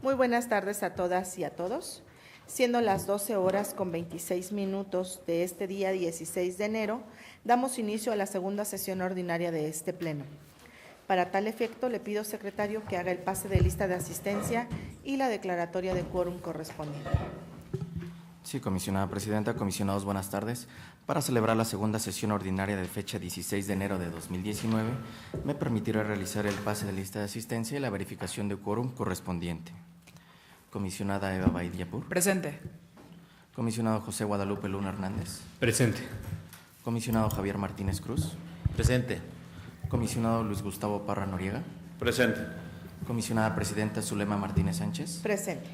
Muy buenas tardes a todas y a todos. Siendo las 12 horas con 26 minutos de este día 16 de enero, damos inicio a la segunda sesión ordinaria de este pleno. Para tal efecto, le pido, secretario, que haga el pase de lista de asistencia y la declaratoria de quórum correspondiente. Sí, comisionada presidenta, comisionados, buenas tardes. Para celebrar la segunda sesión ordinaria de fecha 16 de enero de 2019, me permitirá realizar el pase de lista de asistencia y la verificación de quórum correspondiente. Comisionada Eva Baidiapur. Presente. Comisionado José Guadalupe Luna Hernández. Presente. Comisionado Javier Martínez Cruz. Presente. Comisionado Luis Gustavo Parra Noriega. Presente. Comisionada presidenta Zulema Martínez Sánchez. Presente.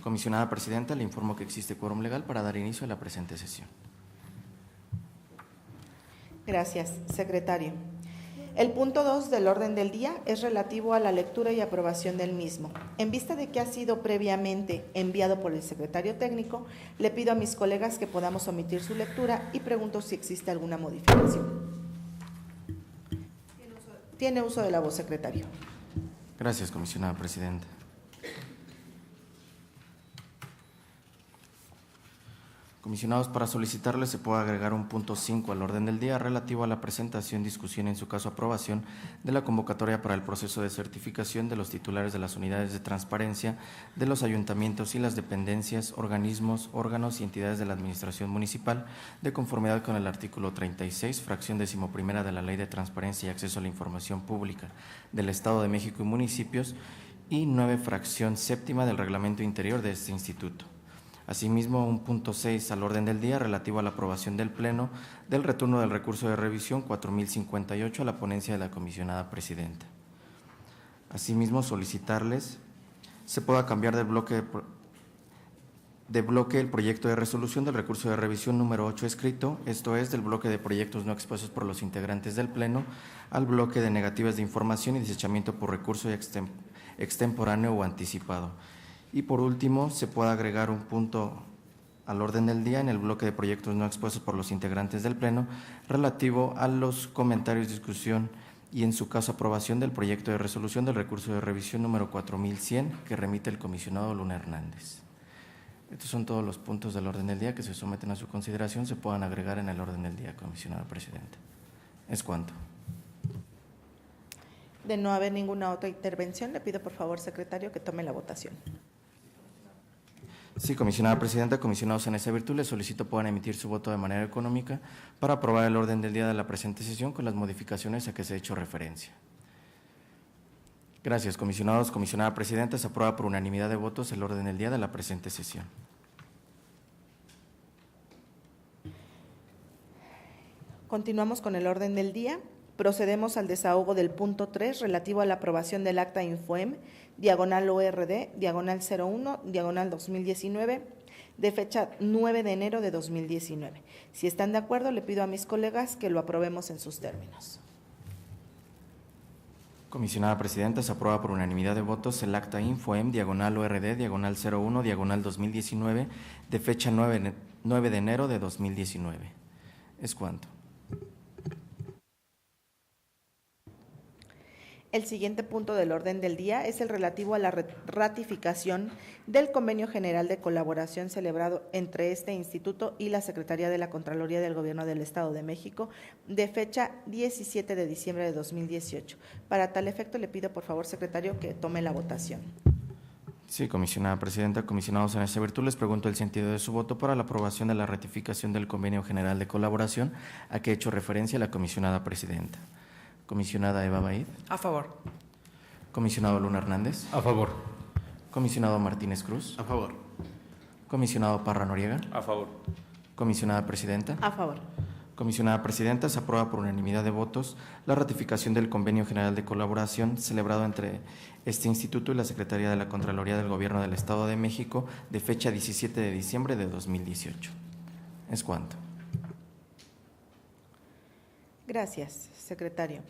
Comisionada presidenta, le informo que existe quórum legal para dar inicio a la presente sesión. Gracias, secretario. El punto 2 del orden del día es relativo a la lectura y aprobación del mismo. En vista de que ha sido previamente enviado por el secretario técnico, le pido a mis colegas que podamos omitir su lectura y pregunto si existe alguna modificación. Tiene uso de la voz, secretario. Gracias, comisionada presidenta. Comisionados, para solicitarles se puede agregar un punto 5 al orden del día relativo a la presentación, discusión y en su caso aprobación de la convocatoria para el proceso de certificación de los titulares de las unidades de transparencia de los ayuntamientos y las dependencias, organismos, órganos y entidades de la administración municipal de conformidad con el artículo 36, fracción 11ª de la Ley de Transparencia y Acceso a la Información Pública del Estado de México y municipios y 9, fracción 7ª del reglamento interior de este instituto. Asimismo, un punto 6 al orden del día relativo a la aprobación del Pleno del retorno del recurso de revisión 4058 a la ponencia de la comisionada presidenta. Asimismo, solicitarles se pueda cambiar de bloque el proyecto de resolución del recurso de revisión número 8 escrito, esto es, del bloque de proyectos no expuestos por los integrantes del Pleno, al bloque de negativas de información y desechamiento por recurso extemporáneo o anticipado. Y por último, se puede agregar un punto al orden del día en el bloque de proyectos no expuestos por los integrantes del Pleno relativo a los comentarios, discusión y en su caso aprobación del proyecto de resolución del recurso de revisión número 4100 que remite el comisionado Luna Hernández. Estos son todos los puntos del orden del día que se someten a su consideración, se puedan agregar en el orden del día, comisionada presidenta. Es cuanto. De no haber ninguna otra intervención, le pido por favor, secretario, que tome la votación. Sí, comisionada presidenta, comisionados en esa virtud, les solicito puedan emitir su voto de manera económica para aprobar el orden del día de la presente sesión con las modificaciones a que se ha hecho referencia. Gracias, comisionados. Comisionada presidenta, se aprueba por unanimidad de votos el orden del día de la presente sesión. Continuamos con el orden del día. Procedemos al desahogo del punto 3 relativo a la aprobación del acta Infoem, diagonal ORD, diagonal 01, diagonal 2019, de fecha 9 de enero de 2019. Si están de acuerdo, le pido a mis colegas que lo aprobemos en sus términos. Comisionada presidenta, se aprueba por unanimidad de votos el acta Infoem, diagonal ORD, diagonal 01, diagonal 2019, de fecha 9 de enero de 2019. Es cuanto. El siguiente punto del orden del día es el relativo a la ratificación del Convenio General de Colaboración celebrado entre este instituto y la Secretaría de la Contraloría del Gobierno del Estado de México de fecha 17 de diciembre de 2018. Para tal efecto, le pido por favor, secretario, que tome la votación. Sí, comisionada presidenta, comisionados en esta virtud, les pregunto el sentido de su voto para la aprobación de la ratificación del Convenio General de Colaboración a que he hecho referencia la comisionada presidenta. Comisionada Eva Baid. A favor. Comisionado Luna Hernández. A favor. Comisionado Martínez Cruz. A favor. Comisionado Parra Noriega. A favor. Comisionada presidenta. A favor. Comisionada presidenta, se aprueba por unanimidad de votos la ratificación del Convenio General de Colaboración celebrado entre este instituto y la Secretaría de la Contraloría del Gobierno del Estado de México de fecha 17 de diciembre de 2018. Es cuanto. Gracias, secretario.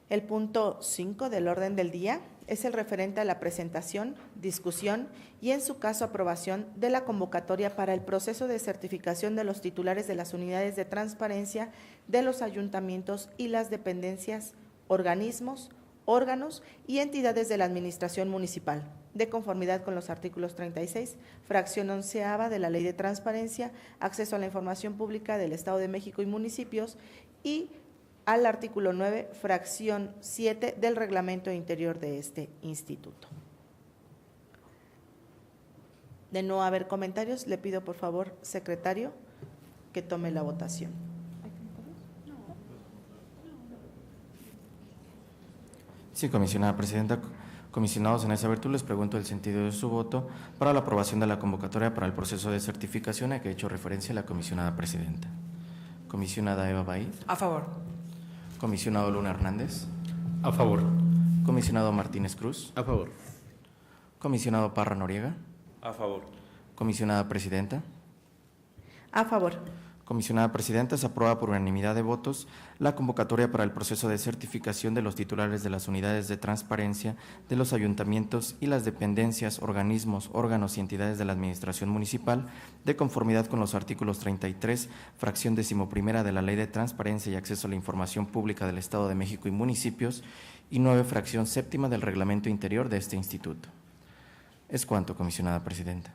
El punto 5 del orden del día es el referente a la presentación, discusión y, en su caso, aprobación de la convocatoria para el proceso de certificación de los titulares de las unidades de transparencia de los ayuntamientos y las dependencias, organismos, órganos y entidades de la Administración Municipal, de conformidad con los artículos 36, fracción 11ª de la Ley de Transparencia, Acceso a la Información Pública del Estado de México y municipios, y al artículo 9, fracción 7 del Reglamento Interior de este instituto. De no haber comentarios, le pido por favor, secretario, que tome la votación. Sí, comisionada presidenta. Comisionados, en esa virtud les pregunto el sentido de su voto para la aprobación de la convocatoria para el proceso de certificación a que ha hecho referencia la comisionada presidenta. Comisionada Eva Baid. A favor. Comisionado Luna Hernández. A favor. Comisionado Martínez Cruz. A favor. Comisionado Parra Noriega. A favor. Comisionada presidenta. A favor. Comisionada presidenta, se aprueba por unanimidad de votos la convocatoria para el proceso de certificación de los titulares de las unidades de transparencia de los ayuntamientos y las dependencias, organismos, órganos y entidades de la administración municipal, de conformidad con los artículos 33, fracción 11ª de la Ley de Transparencia y Acceso a la Información Pública del Estado de México y municipios, y 9, fracción 7ª del Reglamento Interior de este instituto. Es cuanto, comisionada presidenta.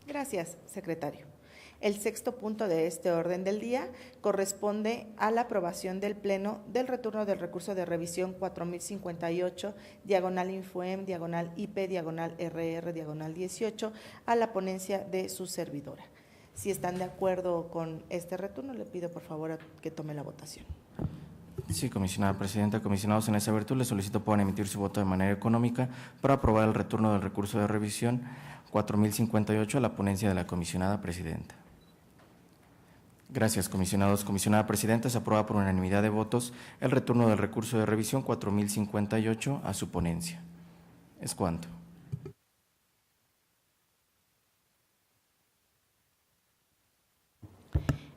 Gracias, secretario. El sexto punto de este orden del día corresponde a la aprobación del Pleno del retorno del recurso de revisión 4058, diagonal Infoem, diagonal IP, diagonal RR, diagonal 18, a la ponencia de su servidora. Si están de acuerdo con este retorno, le pido por favor que tome la votación. Sí, comisionada presidenta. Comisionados, en esa virtud les solicito puedan emitir su voto de manera económica para aprobar el retorno del recurso de revisión 4058 a la ponencia de la comisionada presidenta. Gracias, comisionados. Comisionada presidenta, se aprueba por unanimidad de votos el retorno del recurso de revisión 4058 a su ponencia. Es cuanto.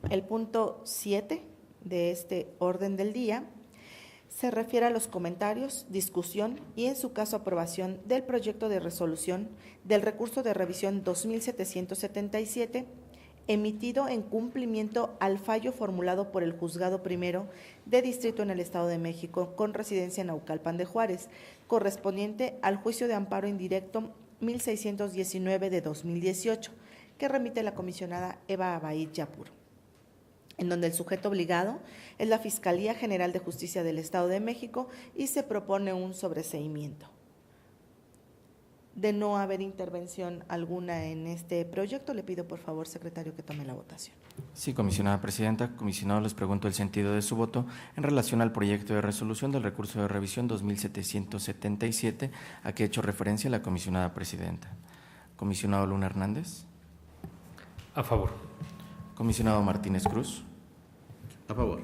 El punto 7 de este orden del día se refiere a los comentarios, discusión y, en su caso, aprobación del proyecto de resolución del recurso de revisión 2777, emitido en cumplimiento al fallo formulado por el Juzgado Primero de Distrito en el Estado de México, con residencia en Naucalpan de Juárez, correspondiente al juicio de amparo indirecto 1619 de 2018, que remite la comisionada Eva Abaid Yapur, en donde el sujeto obligado es la Fiscalía General de Justicia del Estado de México y se propone un sobreseimiento. De no haber intervención alguna en este proyecto, le pido por favor, secretario, que tome la votación. Sí, comisionada presidenta. Comisionados, les pregunto el sentido de su voto en relación al proyecto de resolución del recurso de revisión 2777, a que ha hecho referencia la comisionada presidenta. Comisionado Luna Hernández. A favor. Comisionado Martínez Cruz. A favor.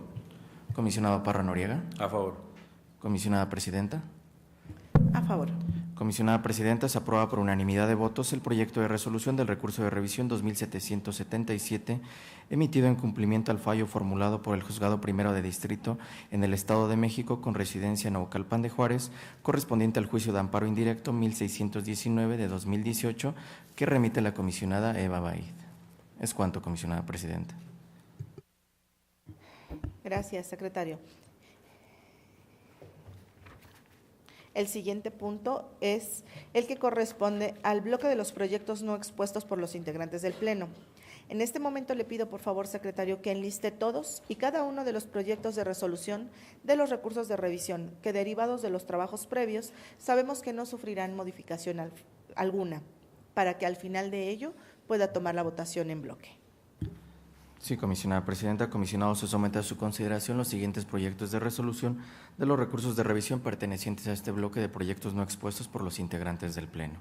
Comisionado Parra Noriega. A favor. Comisionada presidenta. A favor. Comisionada presidenta, se aprueba por unanimidad de votos el proyecto de resolución del recurso de revisión 2777, emitido en cumplimiento al fallo formulado por el Juzgado Primero de Distrito en el Estado de México, con residencia en Naucalpan de Juárez, correspondiente al juicio de amparo indirecto 1619 de 2018, que remite la comisionada Eva Baid. Es cuanto, comisionada presidenta. Gracias, secretario. El siguiente punto es el que corresponde al bloque de los proyectos no expuestos por los integrantes del Pleno. En este momento le pido, por favor, secretario, que enliste todos y cada uno de los proyectos de resolución de los recursos de revisión que, derivados de los trabajos previos, sabemos que no sufrirán modificación alguna, para que al final de ello pueda tomar la votación en bloque. Sí, comisionada presidenta. Comisionado, se somete a su consideración los siguientes proyectos de resolución de los recursos de revisión pertenecientes a este bloque de proyectos no expuestos por los integrantes del Pleno.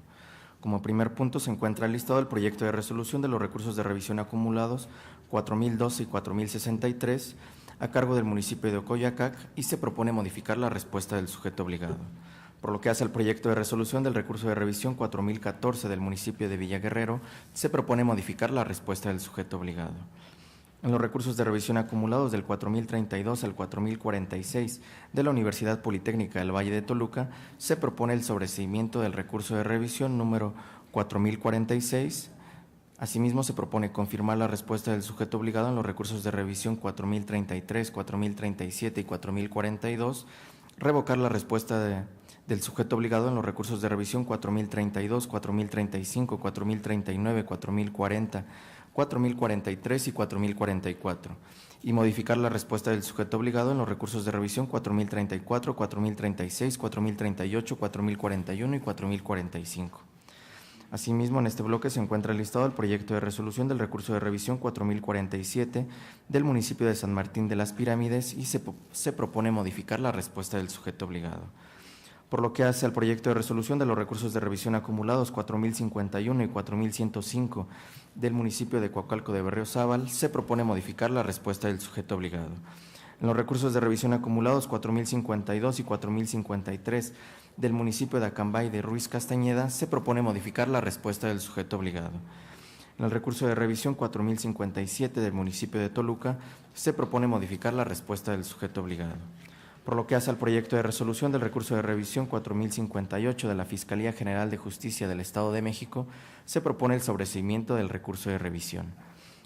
Como primer punto se encuentra listado el proyecto de resolución de los recursos de revisión acumulados 4012 y 4063 a cargo del municipio de Ocoyacac, y se propone modificar la respuesta del sujeto obligado. Por lo que hace al proyecto de resolución del recurso de revisión 4014 del municipio de Villa Guerrero, se propone modificar la respuesta del sujeto obligado. En los recursos de revisión acumulados del 4032 al 4046 de la Universidad Politécnica del Valle de Toluca, se propone el sobreseimiento del recurso de revisión número 4046 Asimismo, se propone confirmar la respuesta del sujeto obligado en los recursos de revisión 4033, 4037 y 4042, revocar la respuesta del sujeto obligado en los recursos de revisión 4032, 4035, 4039, 4040, 4043 y 4044, y modificar la respuesta del sujeto obligado en los recursos de revisión 4034, 4036, 4038, 4041 y 4045. Asimismo, en este bloque se encuentra listado el proyecto de resolución del recurso de revisión 4047 del municipio de San Martín de las Pirámides y se propone modificar la respuesta del sujeto obligado. Por lo que hace al proyecto de resolución de los recursos de revisión acumulados 4051 y 4105 del municipio de Coacalco de Berriozábal, se propone modificar la respuesta del sujeto obligado. En los recursos de revisión acumulados 4052 y 4053 del municipio de Acambay de Ruiz Castañeda, se propone modificar la respuesta del sujeto obligado. En el recurso de revisión 4057 del municipio de Toluca, se propone modificar la respuesta del sujeto obligado. Por lo que hace al proyecto de resolución del recurso de revisión 4058 de la Fiscalía General de Justicia del Estado de México, se propone el sobreseimiento del recurso de revisión.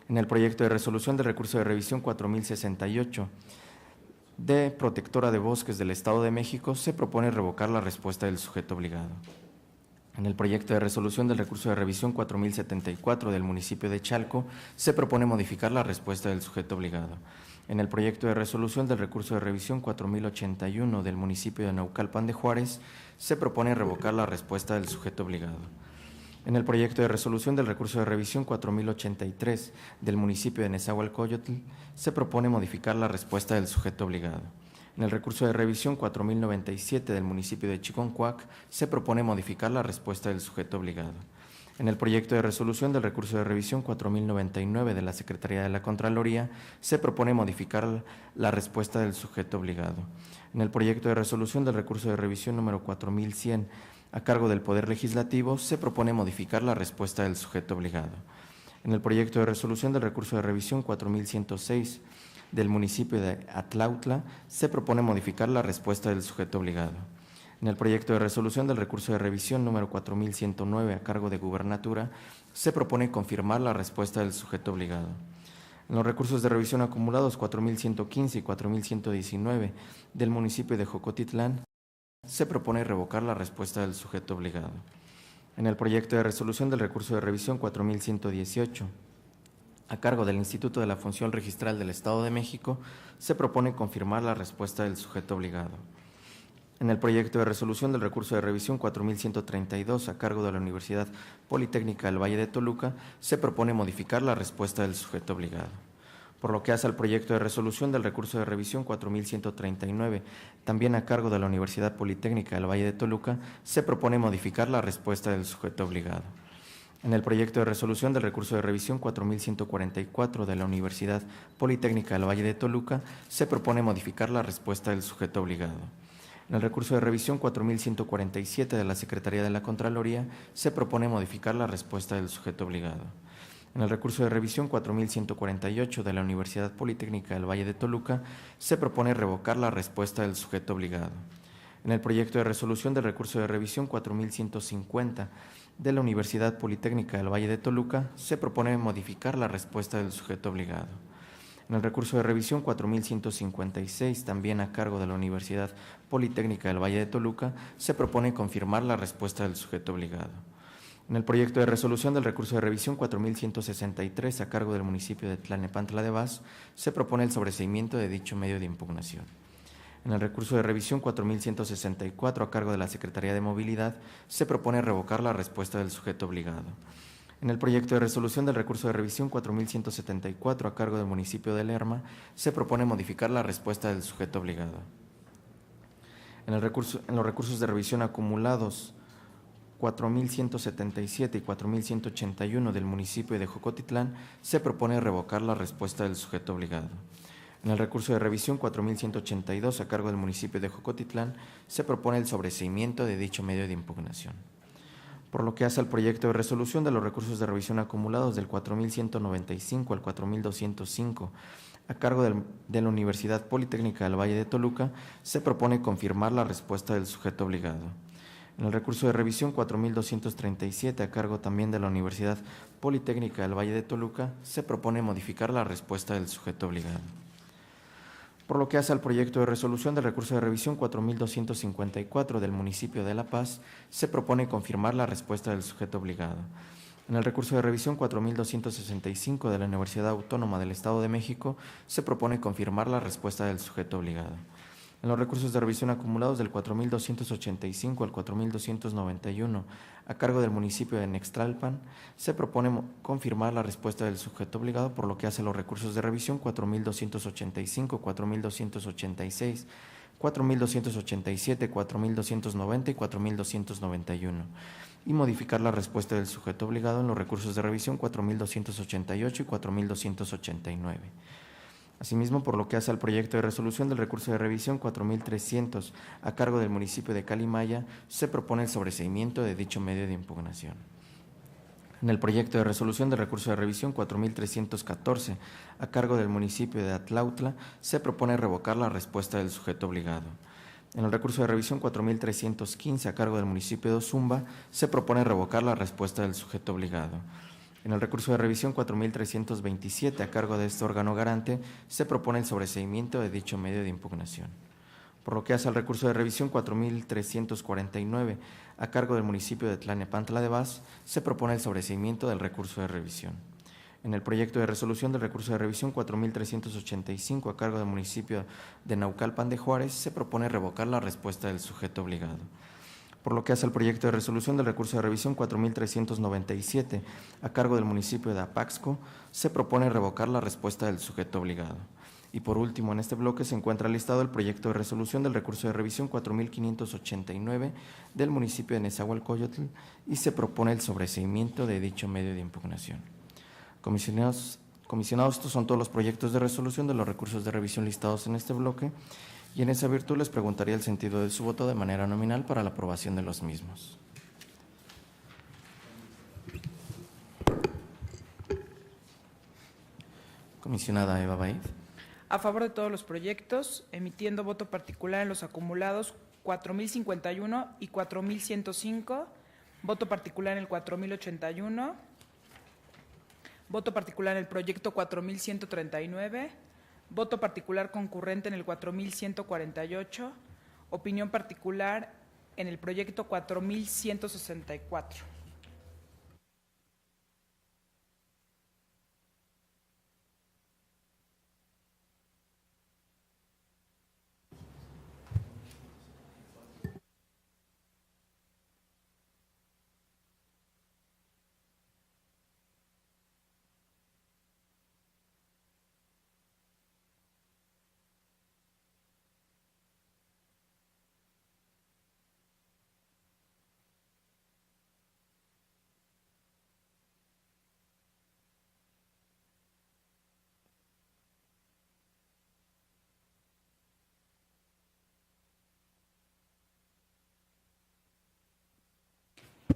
En el proyecto de resolución del recurso de revisión 4068 de Protectora de Bosques del Estado de México, se propone revocar la respuesta del sujeto obligado. En el proyecto de resolución del recurso de revisión 4074 del municipio de Chalco, se propone modificar la respuesta del sujeto obligado. En el proyecto de resolución del recurso de revisión 4081 del municipio de Naucalpan de Juárez, se propone revocar la respuesta del sujeto obligado. En el proyecto de resolución del recurso de revisión 4083 del municipio de Nezahualcóyotl, se propone modificar la respuesta del sujeto obligado. En el recurso de revisión 4097 del municipio de Chiconcuac, se propone modificar la respuesta del sujeto obligado. En el proyecto de resolución del recurso de revisión 4099 de la Secretaría de la Contraloría, se propone modificar la respuesta del sujeto obligado. En el proyecto de resolución del recurso de revisión número 4100 a cargo del Poder Legislativo, se propone modificar la respuesta del sujeto obligado. En el proyecto de resolución del recurso de revisión 4106 del municipio de Atlautla, se propone modificar la respuesta del sujeto obligado. En el proyecto de resolución del recurso de revisión número 4109 a cargo de Gubernatura, se propone confirmar la respuesta del sujeto obligado. En los recursos de revisión acumulados 4115 y 4119 del municipio de Jocotitlán, se propone revocar la respuesta del sujeto obligado. En el proyecto de resolución del recurso de revisión 4118 a cargo del Instituto de la Función Registral del Estado de México, se propone confirmar la respuesta del sujeto obligado. En el proyecto de resolución del recurso de revisión 4132 a cargo de la Universidad Politécnica del Valle de Toluca, se propone modificar la respuesta del sujeto obligado. Por lo que hace al proyecto de resolución del recurso de revisión 4139, también a cargo de la Universidad Politécnica del Valle de Toluca, se propone modificar la respuesta del sujeto obligado. En el proyecto de resolución del recurso de revisión 4144 de la Universidad Politécnica del Valle de Toluca, se propone modificar la respuesta del sujeto obligado. En el recurso de revisión 4147 de la Secretaría de la Contraloría, se propone modificar la respuesta del sujeto obligado. En el recurso de revisión 4148 de la Universidad Politécnica del Valle de Toluca, se propone revocar la respuesta del sujeto obligado. En el proyecto de resolución del recurso de revisión 4150 de la Universidad Politécnica del Valle de Toluca, se propone modificar la respuesta del sujeto obligado. En el recurso de revisión 4156, también a cargo de la Universidad Politécnica del Valle de Toluca, se propone confirmar la respuesta del sujeto obligado. En el proyecto de resolución del recurso de revisión 4163 a cargo del municipio de Tlalnepantla de Vaz, se propone el sobreseimiento de dicho medio de impugnación. En el recurso de revisión 4164 a cargo de la Secretaría de Movilidad, se propone revocar la respuesta del sujeto obligado. En el proyecto de resolución del recurso de revisión 4174 a cargo del municipio de Lerma, se propone modificar la respuesta del sujeto obligado. En los recursos de revisión acumulados 4177 y 4181 del municipio de Jocotitlán, se propone revocar la respuesta del sujeto obligado. En el recurso de revisión 4182 a cargo del municipio de Jocotitlán, se propone el sobreseimiento de dicho medio de impugnación. Por lo que hace al proyecto de resolución de los recursos de revisión acumulados del 4195 al 4205 a cargo de la Universidad Politécnica del Valle de Toluca, se propone confirmar la respuesta del sujeto obligado. En el recurso de revisión 4237, a cargo también de la Universidad Politécnica del Valle de Toluca, se propone modificar la respuesta del sujeto obligado. Por lo que hace al proyecto de resolución del recurso de revisión 4254 del municipio de La Paz, se propone confirmar la respuesta del sujeto obligado. En el recurso de revisión 4265 de la Universidad Autónoma del Estado de México, se propone confirmar la respuesta del sujeto obligado. En los recursos de revisión acumulados del 4285 al 4291, a cargo del municipio de Nextralpan, se propone confirmar la respuesta del sujeto obligado, por lo que hace los recursos de revisión 4285, 4286, 4287, 4290 y 4291, y modificar la respuesta del sujeto obligado en los recursos de revisión 4288 y 4289. Asimismo, por lo que hace al proyecto de resolución del recurso de revisión 4300 a cargo del municipio de Calimaya, se propone el sobreseimiento de dicho medio de impugnación. En el proyecto de resolución del recurso de revisión 4314 a cargo del municipio de Atlautla, se propone revocar la respuesta del sujeto obligado. En el recurso de revisión 4315 a cargo del municipio de Ozumba, se propone revocar la respuesta del sujeto obligado. En el recurso de revisión 4327, a cargo de este órgano garante, se propone el sobreseimiento de dicho medio de impugnación. Por lo que hace al recurso de revisión 4349, a cargo del municipio de Tlalnepantla de Vaz, se propone el sobreseimiento del recurso de revisión. En el proyecto de resolución del recurso de revisión 4385, a cargo del municipio de Naucalpan de Juárez, se propone revocar la respuesta del sujeto obligado. Por lo que hace al proyecto de resolución del recurso de revisión 4397, a cargo del municipio de Apaxco, se propone revocar la respuesta del sujeto obligado. Y por último, en este bloque se encuentra listado el proyecto de resolución del recurso de revisión 4589 del municipio de Nezahualcóyotl y se propone el sobreseimiento de dicho medio de impugnación. Comisionados, estos son todos los proyectos de resolución de los recursos de revisión listados en este bloque. Y en esa virtud les preguntaría el sentido de su voto de manera nominal para la aprobación de los mismos. Comisionada Eva Baid. A favor de todos los proyectos, emitiendo voto particular en los acumulados 4051 y 4105, voto particular en el 4081, voto particular en el proyecto 4139, voto particular concurrente en el 4148, opinión particular en el proyecto 4164.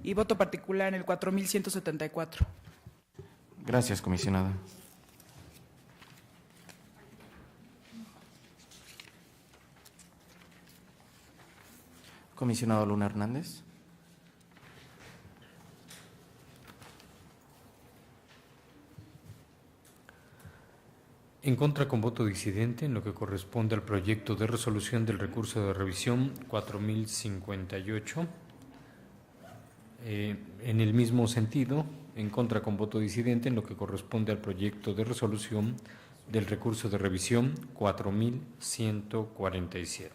Y voto particular en el 4174. Gracias, comisionada. Comisionado Luna Hernández. En contra con voto disidente en lo que corresponde al proyecto de resolución del recurso de revisión 4058. En el mismo sentido, en contra con voto disidente en lo que corresponde al proyecto de resolución del recurso de revisión 4147.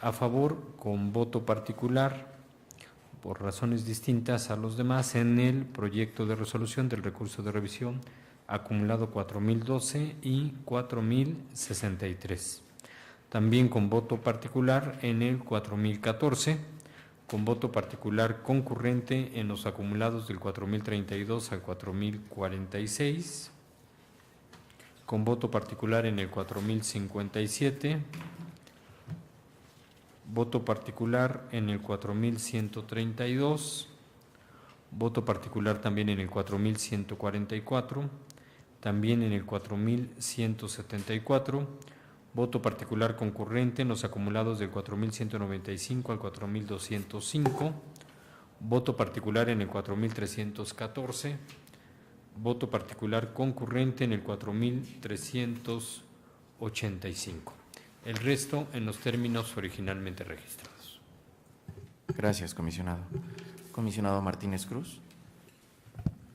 A favor con voto particular, por razones distintas a los demás, en el proyecto de resolución del recurso de revisión acumulado 4012 y 4063. También con voto particular en el 4014, con voto particular concurrente en los acumulados del 4032 al 4046, con voto particular en el 4057, voto particular en el 4132, voto particular también en el 4144, también en el 4174, Voto particular concurrente en los acumulados del 4195 al 4205. Voto particular en el 4314. Voto particular concurrente en el 4385. El resto en los términos originalmente registrados. Gracias, comisionado. Comisionado Martínez Cruz.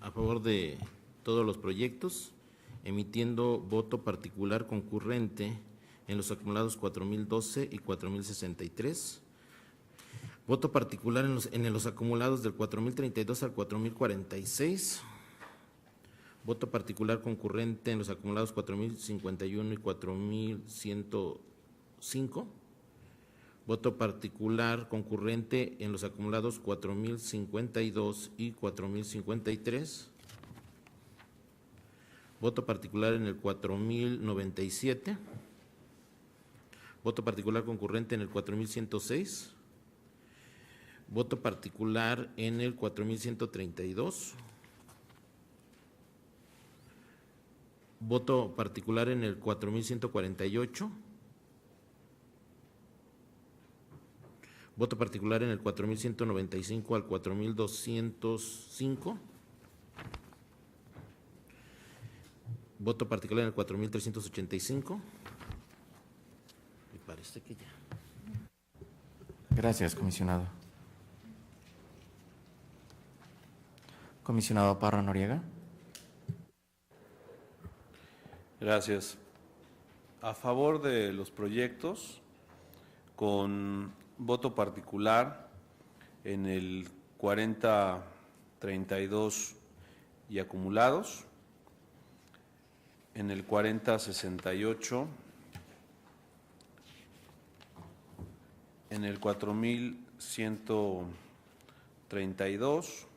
A favor de todos los proyectos, emitiendo voto particular concurrente en los acumulados 4012 y 4063. Voto particular en los acumulados del 4032 al 4046. Voto particular concurrente en los acumulados 4051 y 4105. Voto particular concurrente en los acumulados 4052 y 4053. Voto particular en el 4097. Voto particular concurrente en el 4106. Voto particular en el 4132. Voto particular en el 4148. Voto particular en el 4195 al 4205. Voto particular en el 4385. Me parece que ya. Gracias, comisionado. Comisionado Parra Noriega. Gracias. A favor de los proyectos, con voto particular en el 4032 y acumulados, en el 4068, en el 4132,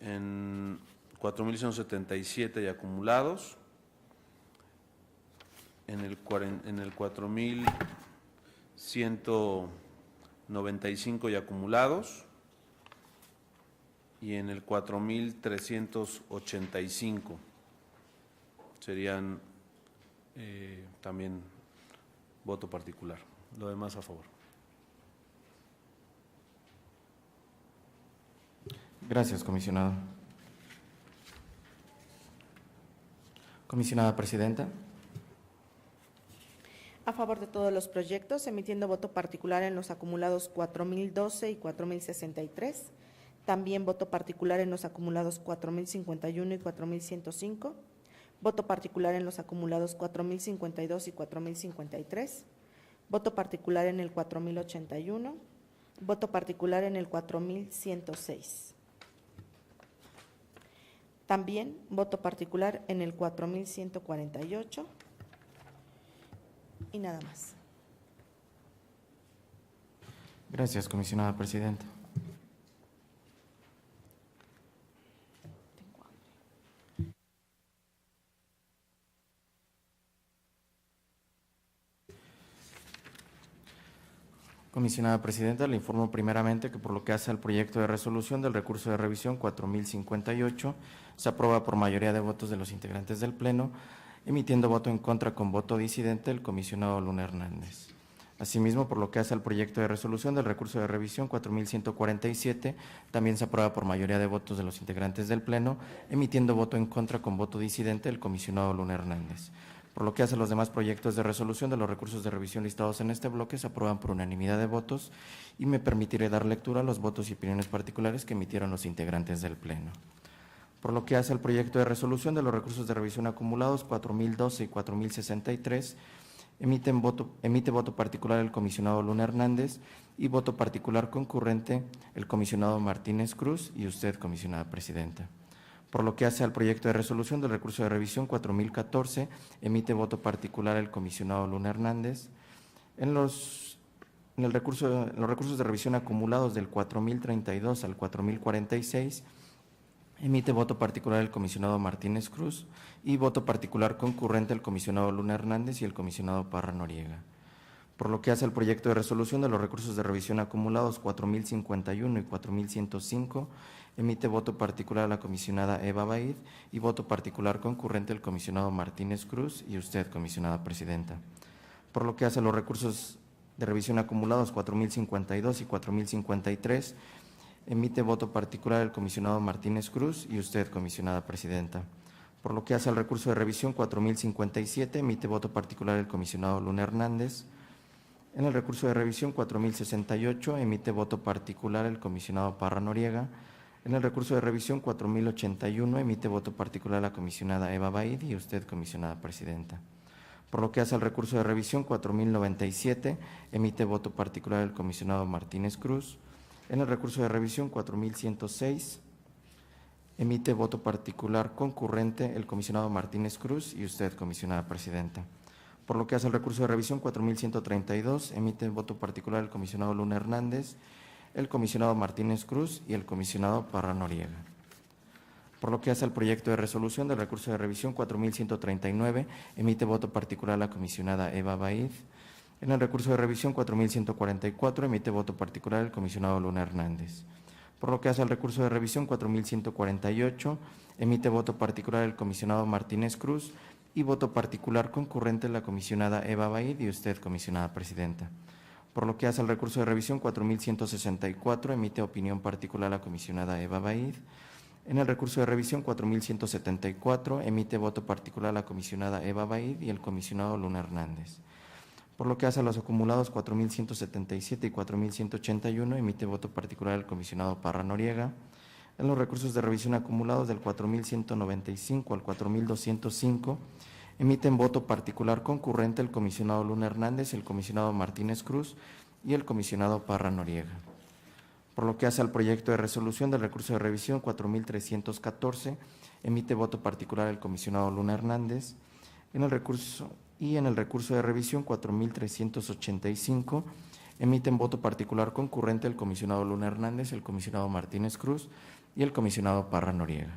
en 4177 y acumulados, en el 4195 y acumulados, y en el 4385 serían también voto particular. Lo demás a favor. Gracias, comisionado. Comisionada Presidenta. A favor de todos los proyectos, emitiendo voto particular en los acumulados 4012 y 4063. También voto particular en los acumulados 4051 y 4105. Voto particular en los acumulados 4052 y 4053. Voto particular en el 4081. Voto particular en el 4106. También voto particular en el 4148. Y nada más. Gracias, comisionada Presidenta. Comisionada Presidenta, le informo primeramente que por lo que hace al proyecto de resolución del recurso de revisión 4058, se aprueba por mayoría de votos de los integrantes del Pleno, emitiendo voto en contra con voto disidente el comisionado Luna Hernández. Asimismo, por lo que hace al proyecto de resolución del recurso de revisión 4147, también se aprueba por mayoría de votos de los integrantes del Pleno, emitiendo voto en contra con voto disidente el comisionado Luna Hernández. Por lo que hace a los demás proyectos de resolución de los recursos de revisión listados en este bloque, se aprueban por unanimidad de votos y me permitiré dar lectura a los votos y opiniones particulares que emitieron los integrantes del Pleno. Por lo que hace al proyecto de resolución de los recursos de revisión acumulados 4012 y 4063, emite voto particular el comisionado Luna Hernández y voto particular concurrente el comisionado Martínez Cruz y usted, comisionada Presidenta. Por lo que hace al proyecto de resolución del recurso de revisión 4014, emite voto particular el comisionado Luna Hernández. En los recursos de revisión acumulados del 4032 al 4046, emite voto particular el comisionado Martínez Cruz y voto particular concurrente el comisionado Luna Hernández y el comisionado Parra Noriega. Por lo que hace al proyecto de resolución de los recursos de revisión acumulados 4051 y 4105, emite voto particular a la comisionada Eva Baid y voto particular concurrente el comisionado Martínez Cruz y usted, comisionada presidenta. Por lo que hace a los recursos de revisión acumulados 4052 y 4053, emite voto particular el comisionado Martínez Cruz y usted, comisionada presidenta. Por lo que hace al recurso de revisión 4057, emite voto particular el comisionado Luna Hernández. En el recurso de revisión 4068, emite voto particular el comisionado Parra Noriega. En el recurso de revisión 4081, emite voto particular la comisionada Eva Baid y usted, comisionada presidenta. Por lo que hace al recurso de revisión 4097, emite voto particular el comisionado Martínez Cruz. En el recurso de revisión 4106, emite voto particular concurrente el comisionado Martínez Cruz y usted, comisionada presidenta. Por lo que hace al recurso de revisión 4132, emite voto particular el comisionado Luna Hernández, el comisionado Martínez Cruz y el comisionado Parra Noriega. Por lo que hace al proyecto de resolución del recurso de revisión 4139, emite voto particular la comisionada Eva Baid. En el recurso de revisión 4144, emite voto particular el comisionado Luna Hernández. Por lo que hace al recurso de revisión 4148, emite voto particular el comisionado Martínez Cruz y voto particular concurrente la comisionada Eva Baid y usted, comisionada presidenta. Por lo que hace al recurso de revisión 4164, emite opinión particular la comisionada Eva Baid. En el recurso de revisión 4174, emite voto particular la comisionada Eva Baid y el comisionado Luna Hernández. Por lo que hace a los acumulados 4177 y 4181, emite voto particular el comisionado Parra Noriega. En los recursos de revisión acumulados del 4195 al 4205, emiten voto particular concurrente el comisionado Luna Hernández, el comisionado Martínez Cruz y el comisionado Parra Noriega. Por lo que hace al proyecto de resolución del recurso de revisión 4314, emite voto particular el comisionado Luna Hernández. En el recurso de revisión 4385, emiten voto particular concurrente el comisionado Luna Hernández, el comisionado Martínez Cruz y el comisionado Parra Noriega.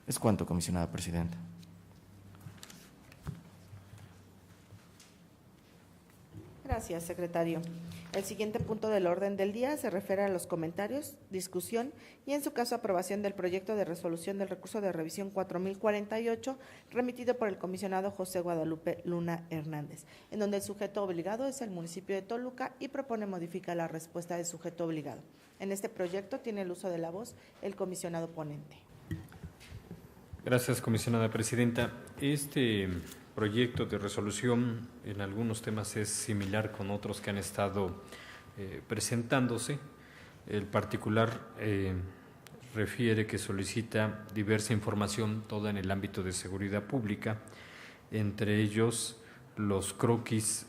Es cuanto, comisionada presidenta. Gracias, secretario. El siguiente punto del orden del día se refiere a los comentarios, discusión y, en su caso, aprobación del proyecto de resolución del recurso de revisión 4048, remitido por el comisionado José Guadalupe Luna Hernández, en donde el sujeto obligado es el municipio de Toluca y propone modificar la respuesta del sujeto obligado. En este proyecto tiene el uso de la voz el comisionado ponente. Gracias, comisionada presidenta. Este proyecto de resolución en algunos temas es similar con otros que han estado presentándose. El particular refiere que solicita diversa información, toda en el ámbito de seguridad pública, entre ellos los croquis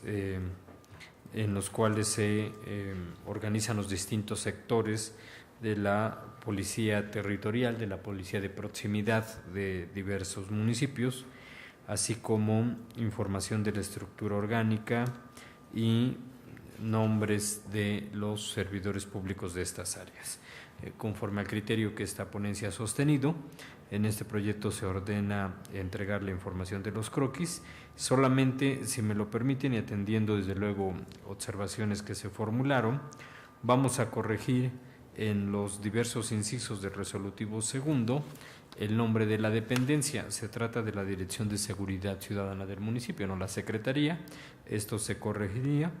en los cuales se organizan los distintos sectores de la policía territorial, de la policía de proximidad de diversos municipios, así como información de la estructura orgánica y nombres de los servidores públicos de estas áreas. Conforme al criterio que esta ponencia ha sostenido, en este proyecto se ordena entregar la información de los croquis. Solamente, si me lo permiten y atendiendo desde luego observaciones que se formularon, vamos a corregir en los diversos incisos del resolutivo segundo el nombre de la dependencia. Se trata de la Dirección de Seguridad Ciudadana del municipio, no la Secretaría. Esto se corregiría.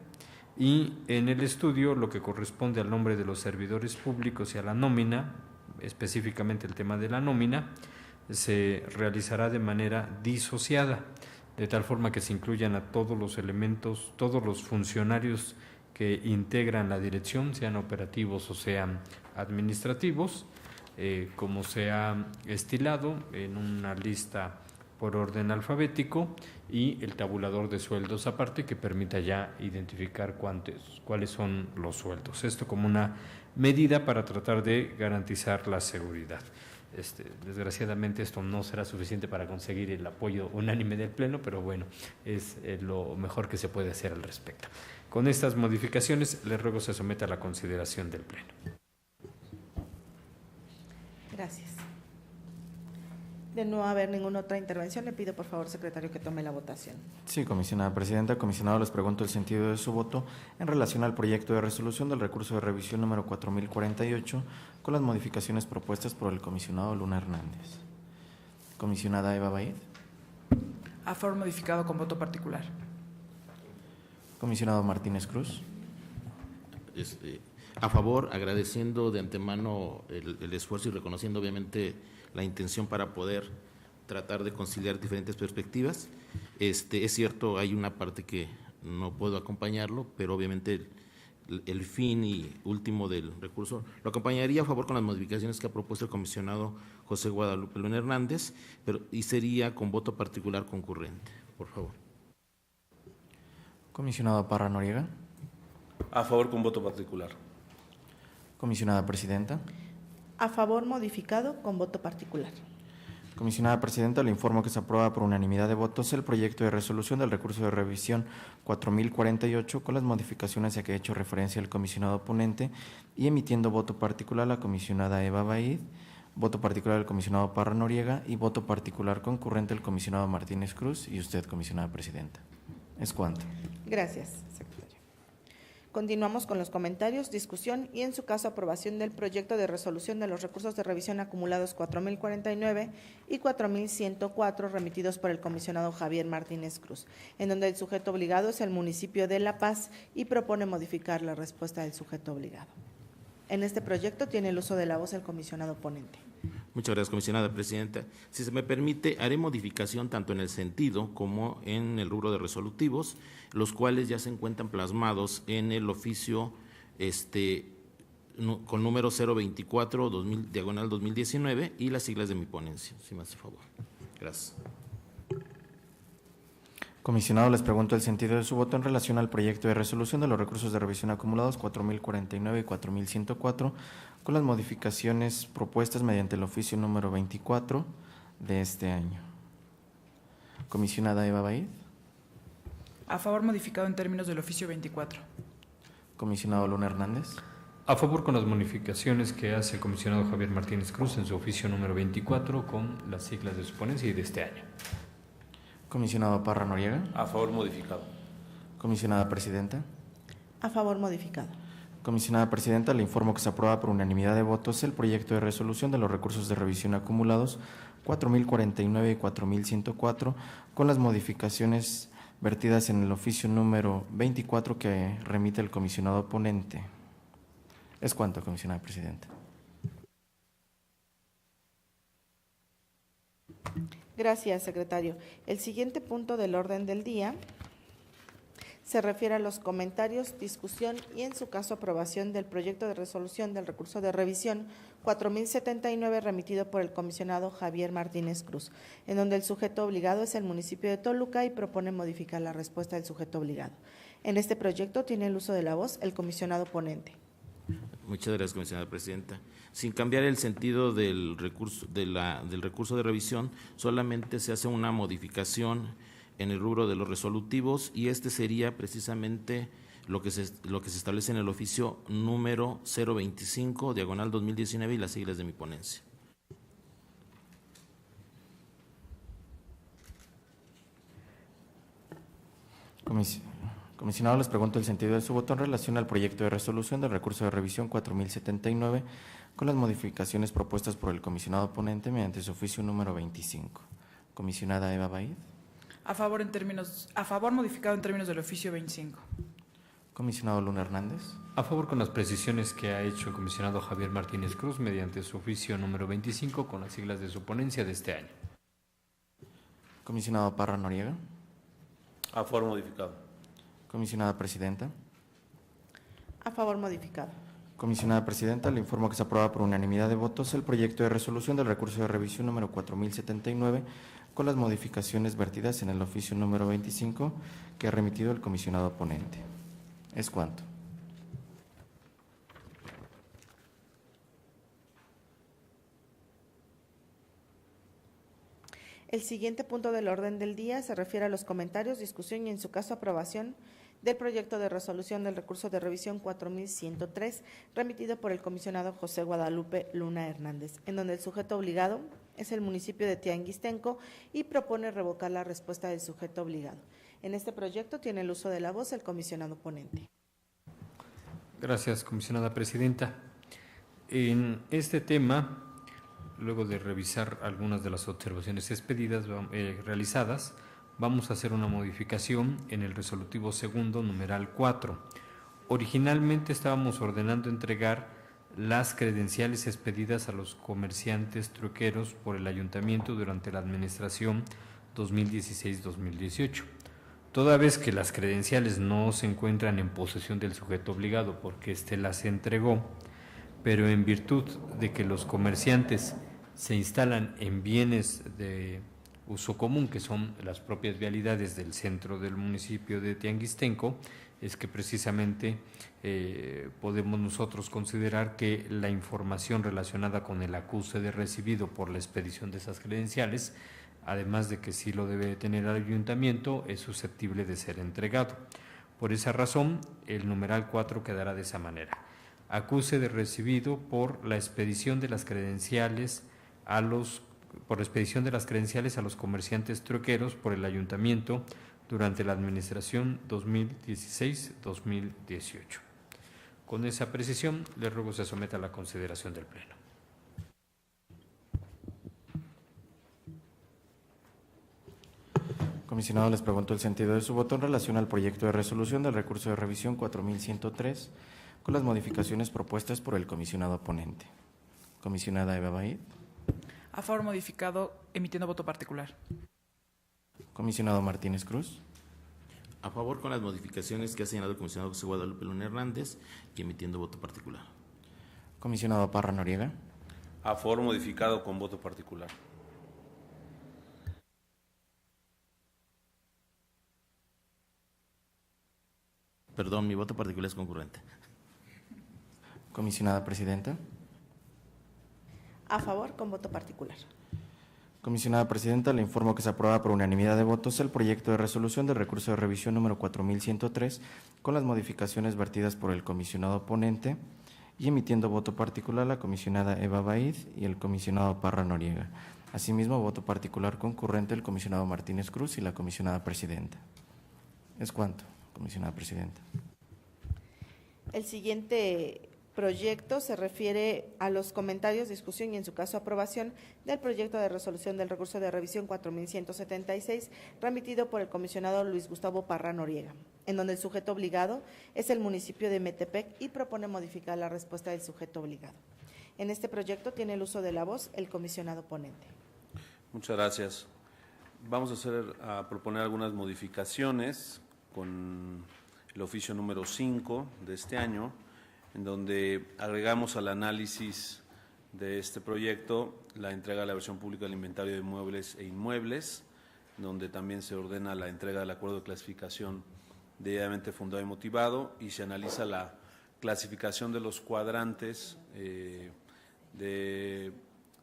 Y en el estudio, lo que corresponde al nombre de los servidores públicos y a la nómina, específicamente el tema de la nómina, se realizará de manera disociada, de tal forma que se incluyan a todos los elementos, todos los funcionarios que integran la dirección, sean operativos o sean administrativos, como se ha estilado en una lista por orden alfabético y el tabulador de sueldos aparte que permita ya identificar cuáles son los sueldos. Esto como una medida para tratar de garantizar la seguridad. Desgraciadamente esto no será suficiente para conseguir el apoyo unánime del Pleno, pero bueno, es lo mejor que se puede hacer al respecto. Con estas modificaciones, les ruego se someta a la consideración del Pleno. Gracias. De no haber ninguna otra intervención, le pido por favor, secretario, que tome la votación. Sí, comisionada presidenta. Comisionado, les pregunto el sentido de su voto en relación al proyecto de resolución del recurso de revisión número 4048 con las modificaciones propuestas por el comisionado Luna Hernández. Comisionada Eva Baid. A favor modificado con voto particular. Comisionado Martínez Cruz. A favor, agradeciendo de antemano el esfuerzo y reconociendo obviamente la intención para poder tratar de conciliar diferentes perspectivas. Es cierto, hay una parte que no puedo acompañarlo, pero obviamente el fin y último del recurso lo acompañaría a favor con las modificaciones que ha propuesto el comisionado José Guadalupe Luna Hernández, y sería con voto particular concurrente, por favor. Comisionado Parra Noriega. A favor con voto particular. Comisionada presidenta. A favor modificado con voto particular. Comisionada presidenta, le informo que se aprueba por unanimidad de votos el proyecto de resolución del recurso de revisión 4048 con las modificaciones a que ha hecho referencia el comisionado ponente y emitiendo voto particular la comisionada Eva Baid, voto particular el comisionado Parra Noriega y voto particular concurrente el comisionado Martínez Cruz y usted, comisionada presidenta. Es cuanto. Gracias, secretario. Continuamos con los comentarios, discusión y, en su caso, aprobación del proyecto de resolución de los recursos de revisión acumulados 4049 y 4104 remitidos por el comisionado Javier Martínez Cruz, en donde el sujeto obligado es el municipio de La Paz y propone modificar la respuesta del sujeto obligado. En este proyecto tiene el uso de la voz el comisionado ponente. Muchas gracias, comisionada presidenta. Si se me permite, haré modificación tanto en el sentido como en el rubro de resolutivos, los cuales ya se encuentran plasmados en el oficio con número 024 diagonal 2019 y las siglas de mi ponencia, si me hace favor. Gracias. Comisionado, les pregunto el sentido de su voto en relación al proyecto de resolución de los recursos de revisión acumulados 4049 y 4104 con las modificaciones propuestas mediante el oficio número 24 de este año. Comisionada Eva Baid. A favor modificado en términos del oficio 24. Comisionado Luna Hernández. A favor con las modificaciones que hace el comisionado Javier Martínez Cruz en su oficio número 24 con las siglas de su ponencia y de este año. Comisionado Parra Noriega. A favor modificado. Comisionada presidenta. A favor modificado. Comisionada presidenta, le informo que se aprueba por unanimidad de votos el proyecto de resolución de los recursos de revisión acumulados 4049 y 4104 con las modificaciones vertidas en el oficio número 24 que remite el comisionado ponente. Es cuanto, comisionada presidenta. Gracias, secretario. El siguiente punto del orden del día se refiere a los comentarios, discusión y, en su caso, aprobación del proyecto de resolución del recurso de revisión 4079 remitido por el comisionado Javier Martínez Cruz, en donde el sujeto obligado es el municipio de Toluca y propone modificar la respuesta del sujeto obligado. En este proyecto tiene el uso de la voz el comisionado ponente. Muchas gracias, comisionada presidenta. Sin cambiar el sentido del recurso de revisión, solamente se hace una modificación en el rubro de los resolutivos y sería precisamente lo que se establece en el oficio número 025 diagonal 2019 y las siglas de mi ponencia. Comisionado, les pregunto el sentido de su voto en relación al proyecto de resolución del recurso de revisión 4079 con las modificaciones propuestas por el comisionado ponente mediante su oficio número 25. Comisionada Eva Baid. A favor modificado en términos del oficio 25. Comisionado Luna Hernández. A favor con las precisiones que ha hecho el comisionado Javier Martínez Cruz mediante su oficio número 25 con las siglas de su ponencia de este año. Comisionado Parra Noriega. A favor modificado. Comisionada presidenta. A favor modificado. Comisionada presidenta, le informo que se aprueba por unanimidad de votos el proyecto de resolución del recurso de revisión número 4079 con las modificaciones vertidas en el oficio número 25 que ha remitido el comisionado ponente. Es cuanto. El siguiente punto del orden del día se refiere a los comentarios, discusión y, en su caso, aprobación del proyecto de resolución del recurso de revisión 4103, remitido por el comisionado José Guadalupe Luna Hernández, en donde el sujeto obligado es el municipio de Tianguistenco y propone revocar la respuesta del sujeto obligado. En este proyecto tiene el uso de la voz el comisionado ponente. Gracias, comisionada presidenta. En este tema, luego de revisar algunas de las observaciones expedidas, realizadas, vamos a hacer una modificación en el resolutivo segundo, numeral 4. Originalmente estábamos ordenando entregar las credenciales expedidas a los comerciantes truqueros por el ayuntamiento durante la administración 2016-2018. Toda vez que las credenciales no se encuentran en posesión del sujeto obligado porque éste las entregó, pero en virtud de que los comerciantes se instalan en bienes de uso común, que son las propias vialidades del centro del municipio de Tianguistenco, es que precisamente podemos nosotros considerar que la información relacionada con el acuse de recibido por la expedición de esas credenciales, además de que sí lo debe tener el ayuntamiento, es susceptible de ser entregado. Por esa razón, el numeral 4 quedará de esa manera: acuse de recibido por la expedición de las credenciales a los comerciantes truqueros por el ayuntamiento durante la administración 2016-2018. Con esa precisión, le ruego se someta a la consideración del Pleno. Comisionado, les pregunto el sentido de su voto en relación al proyecto de resolución del recurso de revisión 4103 con las modificaciones propuestas por el comisionado ponente. Comisionada Eva Baid. A favor modificado, emitiendo voto particular. Comisionado Martínez Cruz. A favor con las modificaciones que ha señalado el comisionado José Guadalupe Luna Hernández y emitiendo voto particular. Comisionado Parra Noriega. A favor modificado con voto particular. Perdón, mi voto particular es concurrente. Comisionada Presidenta. A favor con voto particular. Comisionada Presidenta, le informo que se aprueba por unanimidad de votos el proyecto de resolución del recurso de revisión número 4103 con las modificaciones vertidas por el comisionado ponente y emitiendo voto particular la comisionada Eva Baid y el comisionado Parra Noriega. Asimismo, voto particular concurrente el comisionado Martínez Cruz y la comisionada Presidenta. ¿Es cuánto, comisionada Presidenta? El siguiente proyecto se refiere a los comentarios, discusión y en su caso aprobación del proyecto de resolución del recurso de revisión 4176 remitido por el comisionado Luis Gustavo Parra Noriega, en donde el sujeto obligado es el municipio de Metepec y propone modificar la respuesta del sujeto obligado. En este proyecto tiene el uso de la voz el comisionado ponente. Muchas gracias. Vamos a proponer algunas modificaciones con el oficio número 5 de este año, en donde agregamos al análisis de este proyecto la entrega de la versión pública del inventario de muebles e inmuebles, donde también se ordena la entrega del acuerdo de clasificación debidamente fundado y motivado, y se analiza la clasificación de los cuadrantes de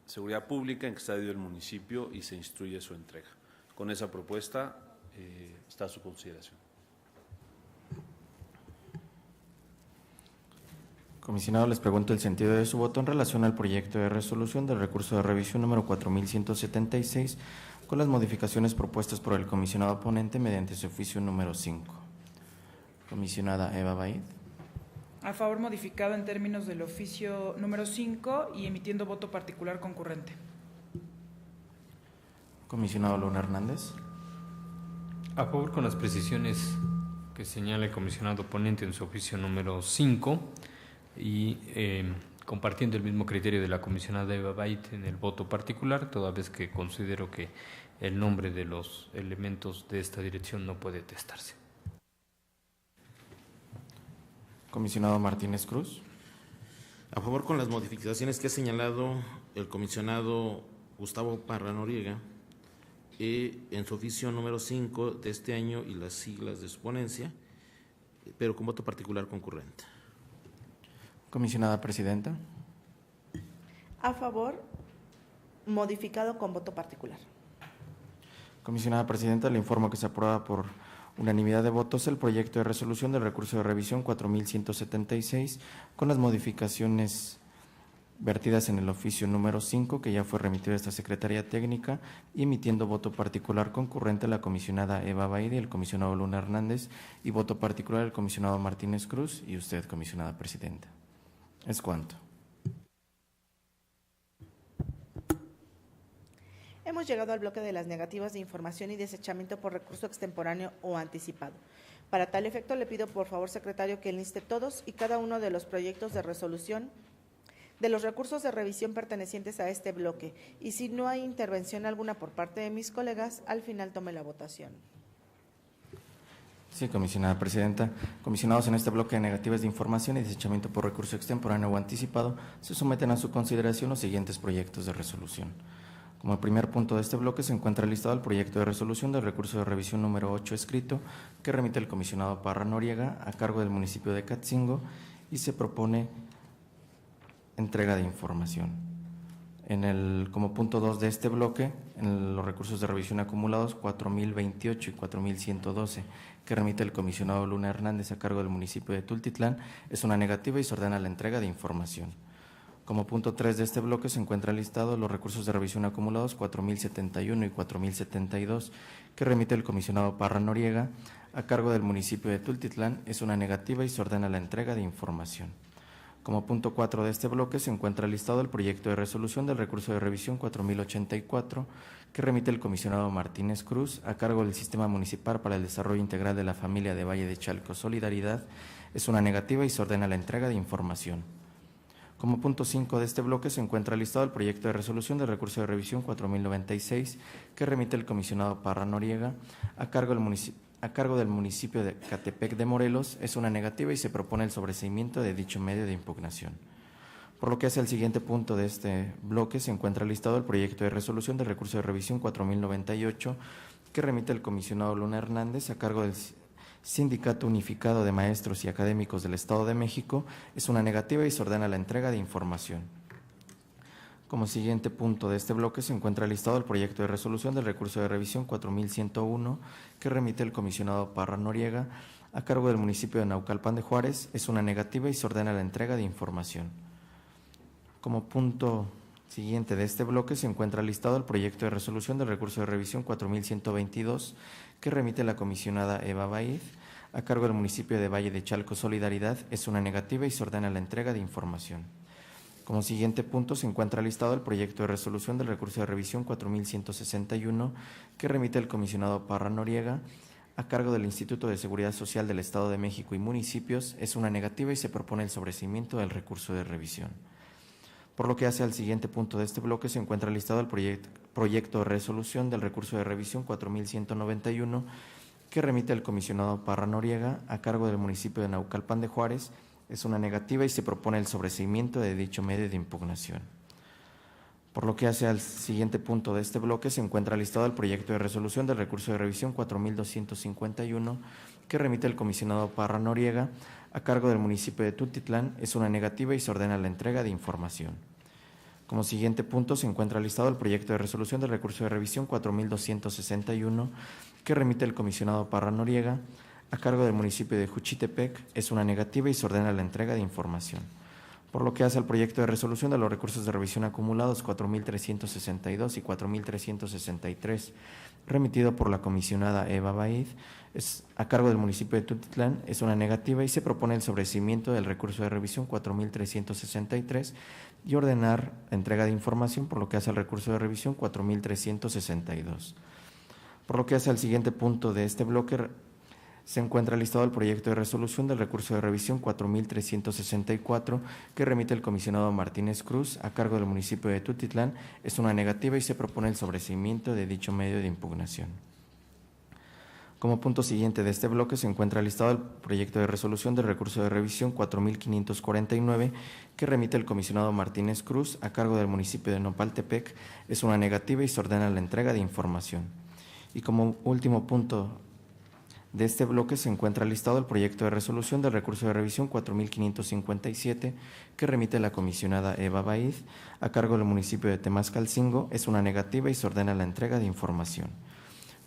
seguridad pública en que está dividido el municipio y se instruye su entrega. Con esa propuesta está a su consideración. Comisionado, les pregunto el sentido de su voto en relación al proyecto de resolución del recurso de revisión número 4176 con las modificaciones propuestas por el comisionado ponente mediante su oficio número 5. Comisionada Eva Baid. A favor modificado en términos del oficio número 5 y emitiendo voto particular concurrente. Comisionado Luna Hernández. A favor con las precisiones que señala el comisionado ponente en su oficio número 5 y compartiendo el mismo criterio de la comisionada Eva Baid en el voto particular, toda vez que considero que el nombre de los elementos de esta dirección no puede testarse. Comisionado Martínez Cruz. A favor con las modificaciones que ha señalado el comisionado Gustavo Parra Noriega en su oficio número 5 de este año y las siglas de su ponencia, pero con voto particular concurrente. Comisionada Presidenta. A favor, modificado con voto particular. Comisionada Presidenta, le informo que se aprueba por unanimidad de votos, el proyecto de resolución del recurso de revisión 4176 con las modificaciones vertidas en el oficio número 5, que ya fue remitido a esta Secretaría Técnica, y emitiendo voto particular concurrente la comisionada Eva Baide, el comisionado Luna Hernández, y voto particular el comisionado Martínez Cruz y usted, comisionada presidenta. Es cuanto. Hemos llegado al bloque de las negativas de información y desechamiento por recurso extemporáneo o anticipado. Para tal efecto, le pido por favor, secretario, que enliste todos y cada uno de los proyectos de resolución de los recursos de revisión pertenecientes a este bloque, y si no hay intervención alguna por parte de mis colegas, al final tome la votación. Sí, comisionada presidenta. Comisionados, en este bloque de negativas de información y desechamiento por recurso extemporáneo o anticipado, se someten a su consideración los siguientes proyectos de resolución. Como primer punto de este bloque se encuentra listado el proyecto de resolución del recurso de revisión número 8 escrito, que remite el comisionado Parra Noriega a cargo del municipio de Catzingo, y se propone entrega de información. Como punto 2 de este bloque, en los recursos de revisión acumulados 4028 y 4112, que remite el comisionado Luna Hernández a cargo del municipio de Tultitlán, es una negativa y se ordena la entrega de información. Como punto 3 de este bloque se encuentra listado los recursos de revisión acumulados 4071 y 4072, que remite el comisionado Parra Noriega a cargo del municipio de Tultitlán, es una negativa y se ordena la entrega de información. Como punto 4 de este bloque se encuentra listado el proyecto de resolución del recurso de revisión 4084, que remite el comisionado Martínez Cruz a cargo del Sistema Municipal para el Desarrollo Integral de la Familia de Valle de Chalco Solidaridad, es una negativa y se ordena la entrega de información. Como punto 5 de este bloque se encuentra listado el proyecto de resolución del recurso de revisión 4096, que remite el comisionado Parra Noriega a cargo del municipio de Catepec de Morelos, es una negativa y se propone el sobreseimiento de dicho medio de impugnación. Por lo que hace al siguiente punto de este bloque se encuentra listado el proyecto de resolución del recurso de revisión 4098, que remite el comisionado Luna Hernández a cargo del Sindicato Unificado de Maestros y Académicos del Estado de México, es una negativa y se ordena la entrega de información. Como siguiente punto de este bloque se encuentra listado el proyecto de resolución del recurso de revisión 4101, que remite el comisionado Parra Noriega a cargo del municipio de Naucalpan de Juárez, es una negativa y se ordena la entrega de información. Como punto siguiente de este bloque se encuentra listado el proyecto de resolución del recurso de revisión 4122, que remite la comisionada Eva Baid a cargo del municipio de Valle de Chalco Solidaridad, es una negativa y se ordena la entrega de información. Como siguiente punto se encuentra listado el proyecto de resolución del recurso de revisión 4161, que remite el comisionado Parra Noriega a cargo del Instituto de Seguridad Social del Estado de México y municipios, es una negativa y se propone el sobreseimiento del recurso de revisión. Por lo que hace al siguiente punto de este bloque se encuentra listado el proyecto de resolución del recurso de revisión 4191, que remite el comisionado Parra Noriega a cargo del municipio de Naucalpan de Juárez, es una negativa y se propone el sobreseimiento de dicho medio de impugnación. Por lo que hace al siguiente punto de este bloque se encuentra listado el proyecto de resolución del recurso de revisión 4251, que remite el comisionado Parra Noriega a cargo del municipio de Tultitlán, es una negativa y se ordena la entrega de información. Como siguiente punto se encuentra listado el proyecto de resolución del recurso de revisión 4261, que remite el comisionado Parra Noriega a cargo del municipio de Juchitepec, es una negativa y se ordena la entrega de información. Por lo que hace al proyecto de resolución de los recursos de revisión acumulados 4362 y 4363, remitido por la comisionada Eva Baid, es a cargo del municipio de Tultitlán, es una negativa y se propone el sobreseimiento del recurso de revisión 4363 y ordenar la entrega de información, por lo que hace al recurso de revisión 4362. Por lo que hace al siguiente punto de este bloque se encuentra listado el proyecto de resolución del recurso de revisión 4364, que remite el comisionado Martínez Cruz a cargo del municipio de Tultitlán, es una negativa y se propone el sobreseimiento de dicho medio de impugnación. Como punto siguiente de este bloque se encuentra listado el proyecto de resolución del recurso de revisión 4549, que remite el comisionado Martínez Cruz a cargo del municipio de Nopaltepec, es una negativa y se ordena la entrega de información. Y como último punto de este bloque se encuentra listado el proyecto de resolución del recurso de revisión 4557, que remite la comisionada Eva Baid a cargo del municipio de Temascalcingo, es una negativa y se ordena la entrega de información.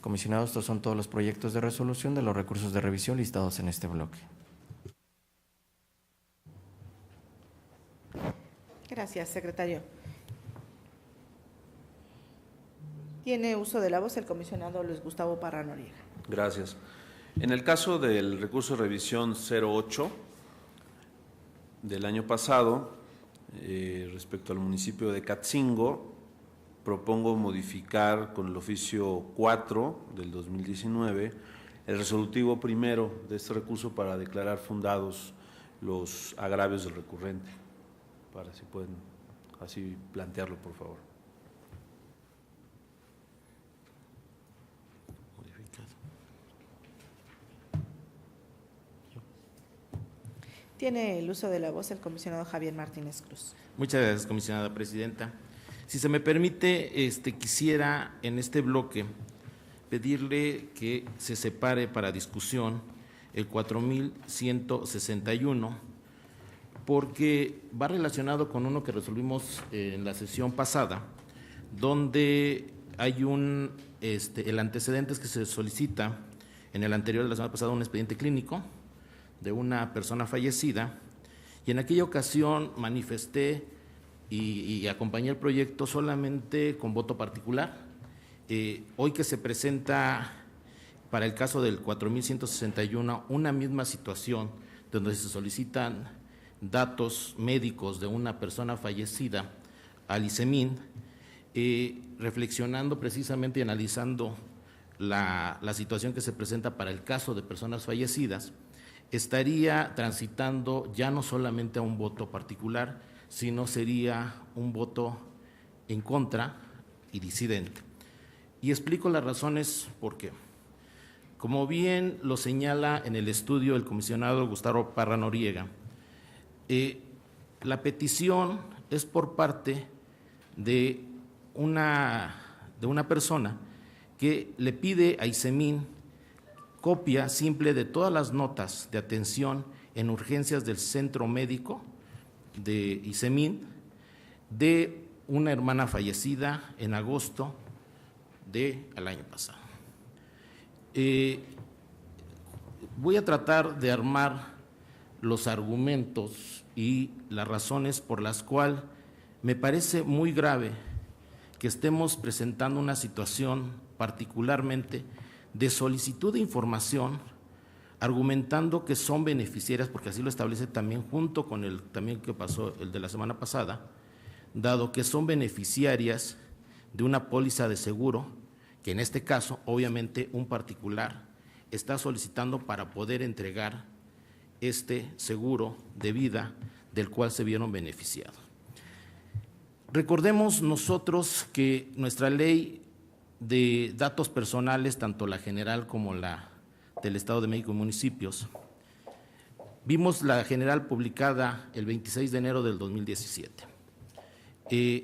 Comisionados, estos son todos los proyectos de resolución de los recursos de revisión listados en este bloque. Gracias, secretario. Tiene uso de la voz el comisionado Luis Gustavo Parra Noriega. Gracias. En el caso del recurso de revisión 08 del año pasado, respecto al municipio de Catzingo, propongo modificar con el oficio 4 del 2019 el resolutivo primero de este recurso para declarar fundados los agravios del recurrente. Para si pueden así plantearlo, por favor. Tiene el uso de la voz el comisionado Javier Martínez Cruz. Muchas gracias, comisionada presidenta. Si se me permite, quisiera en este bloque pedirle que se separe para discusión el 4161, porque va relacionado con uno que resolvimos en la sesión pasada, donde hay el antecedente es que se solicita en el anterior de la semana pasada un expediente clínico de una persona fallecida, y en aquella ocasión manifesté y acompañé el proyecto solamente con voto particular. Hoy que se presenta para el caso del 4161 una misma situación donde se solicitan datos médicos de una persona fallecida al ICEMIN, reflexionando precisamente y analizando la situación que se presenta para el caso de personas fallecidas, estaría transitando ya no solamente a un voto particular, sino sería un voto en contra y disidente. Y explico las razones por qué. Como bien lo señala en el estudio el comisionado Gustavo Parra Noriega, la petición es por parte de una persona que le pide a ICEMIN copia simple de todas las notas de atención en urgencias del centro médico de ICEMIN de una hermana fallecida en agosto del año pasado. Voy a tratar de armar los argumentos y las razones por las cuales me parece muy grave que estemos presentando una situación particularmente de solicitud de información, argumentando que son beneficiarias, porque así lo establece también junto con el también que pasó el de la semana pasada, dado que son beneficiarias de una póliza de seguro, que en este caso, obviamente, un particular está solicitando para poder entregar este seguro de vida del cual se vieron beneficiados. Recordemos nosotros que nuestra ley de datos personales, tanto la general como la del Estado de México y municipios, vimos la general publicada el 26 de enero del 2017.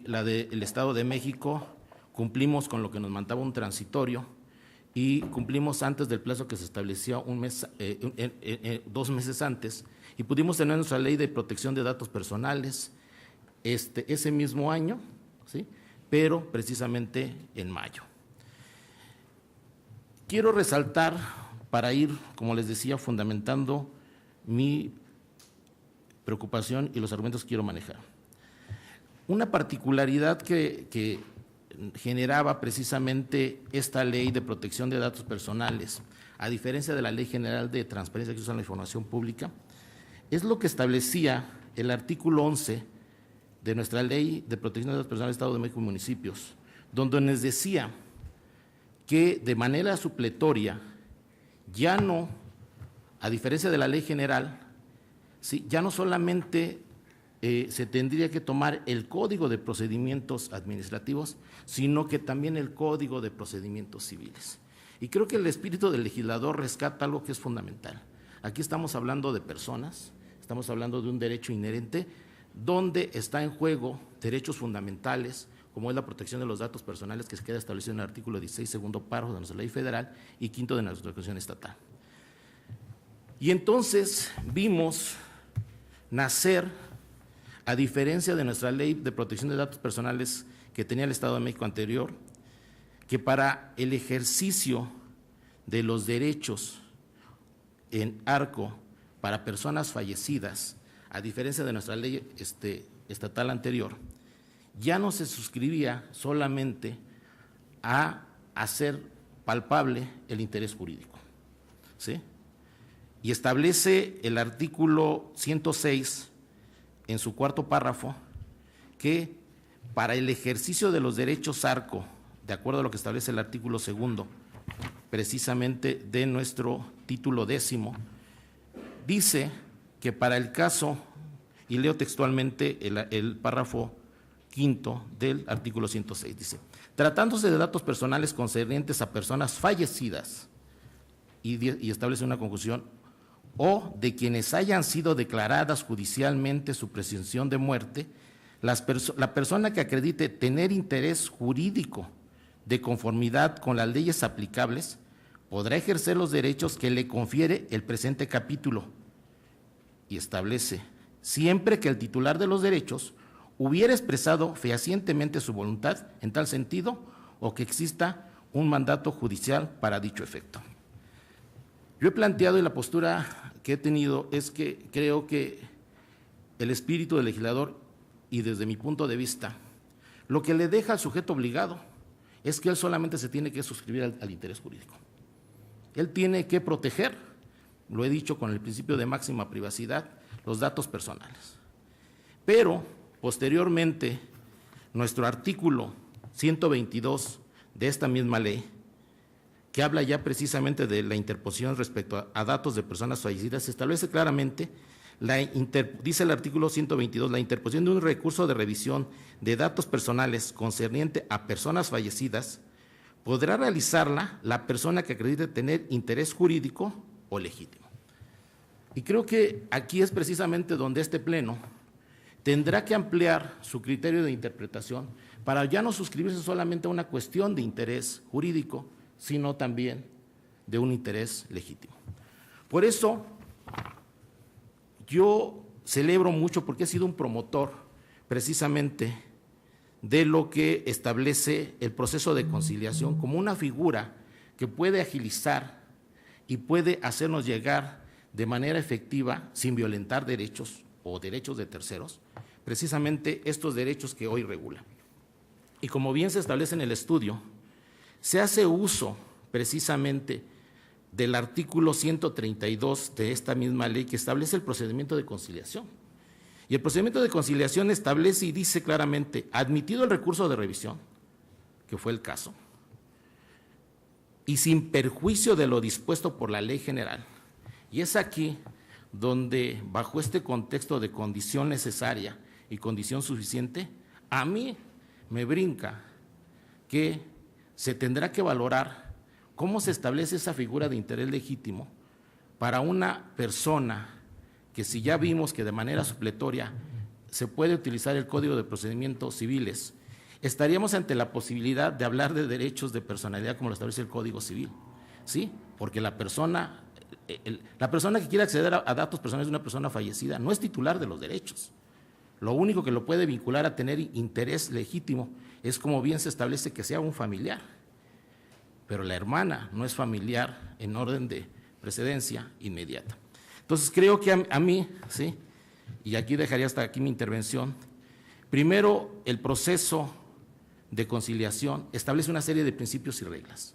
La del Estado de México cumplimos con lo que nos mandaba un transitorio y cumplimos antes del plazo que se estableció 2 meses antes, y pudimos tener nuestra ley de protección de datos personales ese mismo año, ¿sí?, pero precisamente en mayo. Quiero resaltar, para ir, como les decía, fundamentando mi preocupación y los argumentos que quiero manejar. Una particularidad que generaba precisamente esta ley de protección de datos personales, a diferencia de la Ley General de Transparencia y Acceso a la Información Pública, es lo que establecía el artículo 11 de nuestra Ley de Protección de Datos Personales del Estado de México y municipios, donde nos decía que de manera supletoria, ya no, a diferencia de la Ley General, ¿sí?, ya no solamente se tendría que tomar el Código de Procedimientos Administrativos, sino que también el Código de Procedimientos Civiles. Y creo que el espíritu del legislador rescata algo que es fundamental. Aquí estamos hablando de personas, estamos hablando de un derecho inherente, donde está en juego derechos fundamentales, como es la protección de los datos personales, que se queda establecido en el artículo 16, segundo párrafo de nuestra ley federal y quinto de nuestra Constitución estatal. Y entonces vimos nacer, a diferencia de nuestra ley de protección de datos personales que tenía el Estado de México anterior, que para el ejercicio de los derechos en arco para personas fallecidas, a diferencia de nuestra ley estatal anterior, ya no se suscribía solamente a hacer palpable el interés jurídico, ¿sí? Y establece el artículo 106 en su cuarto párrafo que para el ejercicio de los derechos arco, de acuerdo a lo que establece el artículo 2, precisamente de nuestro título 10, dice que para el caso, y leo textualmente el párrafo 5 del artículo 106, dice: tratándose de datos personales concernientes a personas fallecidas, y establece una conclusión, o de quienes hayan sido declaradas judicialmente su presunción de muerte, la persona que acredite tener interés jurídico de conformidad con las leyes aplicables podrá ejercer los derechos que le confiere el presente capítulo, y establece, siempre que el titular de los derechos hubiera expresado fehacientemente su voluntad en tal sentido o que exista un mandato judicial para dicho efecto. Yo he planteado, y la postura que he tenido es que creo que el espíritu del legislador, y desde mi punto de vista, lo que le deja al sujeto obligado es que él solamente se tiene que suscribir al interés jurídico. Él tiene que proteger, lo he dicho con el principio de máxima privacidad, los datos personales. Pero, posteriormente, nuestro artículo 122 de esta misma ley, que habla ya precisamente de la interposición respecto a datos de personas fallecidas, establece claramente, dice el artículo 122, la interposición de un recurso de revisión de datos personales concerniente a personas fallecidas podrá realizarla la persona que acredite tener interés jurídico o legítimo. Y creo que aquí es precisamente donde este Pleno tendrá que ampliar su criterio de interpretación para ya no suscribirse solamente a una cuestión de interés jurídico, sino también de un interés legítimo. Por eso, yo celebro mucho, porque he sido un promotor precisamente de lo que establece el proceso de conciliación como una figura que puede agilizar y puede hacernos llegar de manera efectiva, sin violentar derechos o derechos de terceros, precisamente estos derechos que hoy regula. Y como bien se establece en el estudio, se hace uso precisamente del artículo 132 de esta misma ley que establece el procedimiento de conciliación. Y el procedimiento de conciliación establece y dice claramente, admitido el recurso de revisión, que fue el caso, y sin perjuicio de lo dispuesto por la ley general. Y es aquí donde, bajo este contexto de condición necesaria y condición suficiente, a mí me brinca que se tendrá que valorar cómo se establece esa figura de interés legítimo para una persona que, si ya vimos que de manera supletoria se puede utilizar el Código de Procedimientos Civiles, estaríamos ante la posibilidad de hablar de derechos de personalidad como lo establece el Código Civil, ¿sí? Porque la persona que quiere acceder a datos personales de una persona fallecida no es titular de los derechos. Lo único que lo puede vincular a tener interés legítimo es, como bien se establece, que sea un familiar. Pero la hermana no es familiar en orden de precedencia inmediata. Entonces, creo que a mí, ¿sí? Y aquí dejaría hasta aquí mi intervención. Primero, el proceso de conciliación establece una serie de principios y reglas.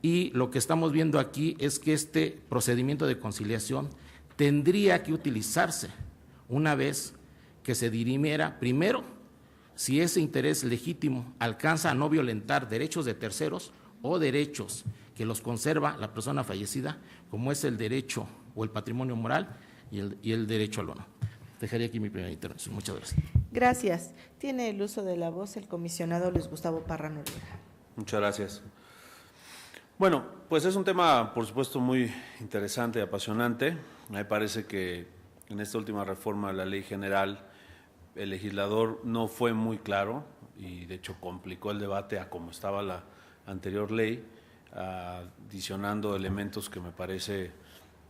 Y lo que estamos viendo aquí es que este procedimiento de conciliación tendría que utilizarse una vez que se dirimiera, primero, si ese interés legítimo alcanza a no violentar derechos de terceros o derechos que los conserva la persona fallecida, como es el derecho o el patrimonio moral y el derecho al honor. Dejaría aquí mi primera intervención. Muchas gracias. Gracias. Tiene el uso de la voz el comisionado Luis Gustavo Parra Noriega. Muchas gracias. Bueno, pues es un tema, por supuesto, muy interesante y apasionante. Me parece que en esta última reforma de la Ley General el legislador no fue muy claro y, de hecho, complicó el debate a como estaba la anterior ley, adicionando elementos que me parece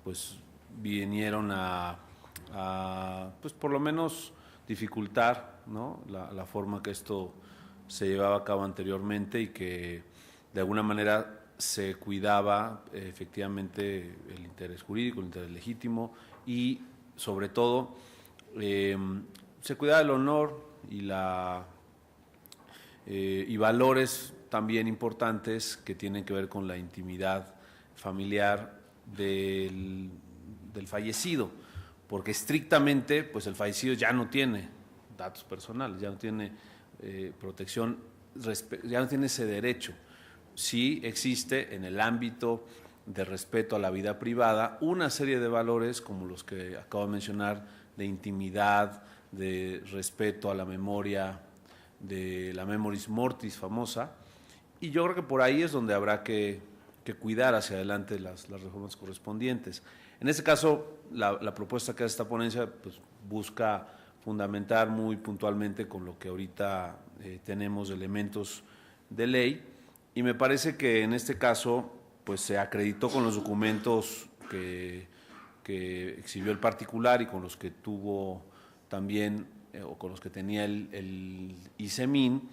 pues vinieron a pues por lo menos dificultar, ¿no?, la forma que esto se llevaba a cabo anteriormente y que de alguna manera se cuidaba efectivamente el interés jurídico, el interés legítimo y sobre todo se cuidaba el honor y valores también importantes que tienen que ver con la intimidad familiar del fallecido, porque estrictamente pues el fallecido ya no tiene datos personales, ya no tiene protección, ya no tiene ese derecho. Sí existe en el ámbito de respeto a la vida privada una serie de valores como los que acabo de mencionar, de intimidad, de respeto a la memoria, de la memoris mortis famosa, y yo creo que por ahí es donde habrá que cuidar hacia adelante las reformas correspondientes. En este caso, la propuesta que hace esta ponencia pues, busca fundamentar muy puntualmente con lo que ahorita tenemos elementos de ley, y me parece que en este caso pues, se acreditó con los documentos que exhibió el particular y con los que tuvo también o con los que tenía el ICEMIN,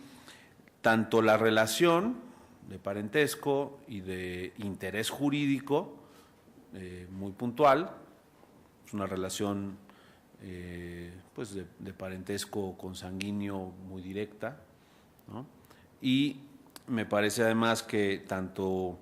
tanto la relación de parentesco y de interés jurídico muy puntual, es una relación pues de parentesco consanguíneo muy directa, ¿no? Y me parece además que tanto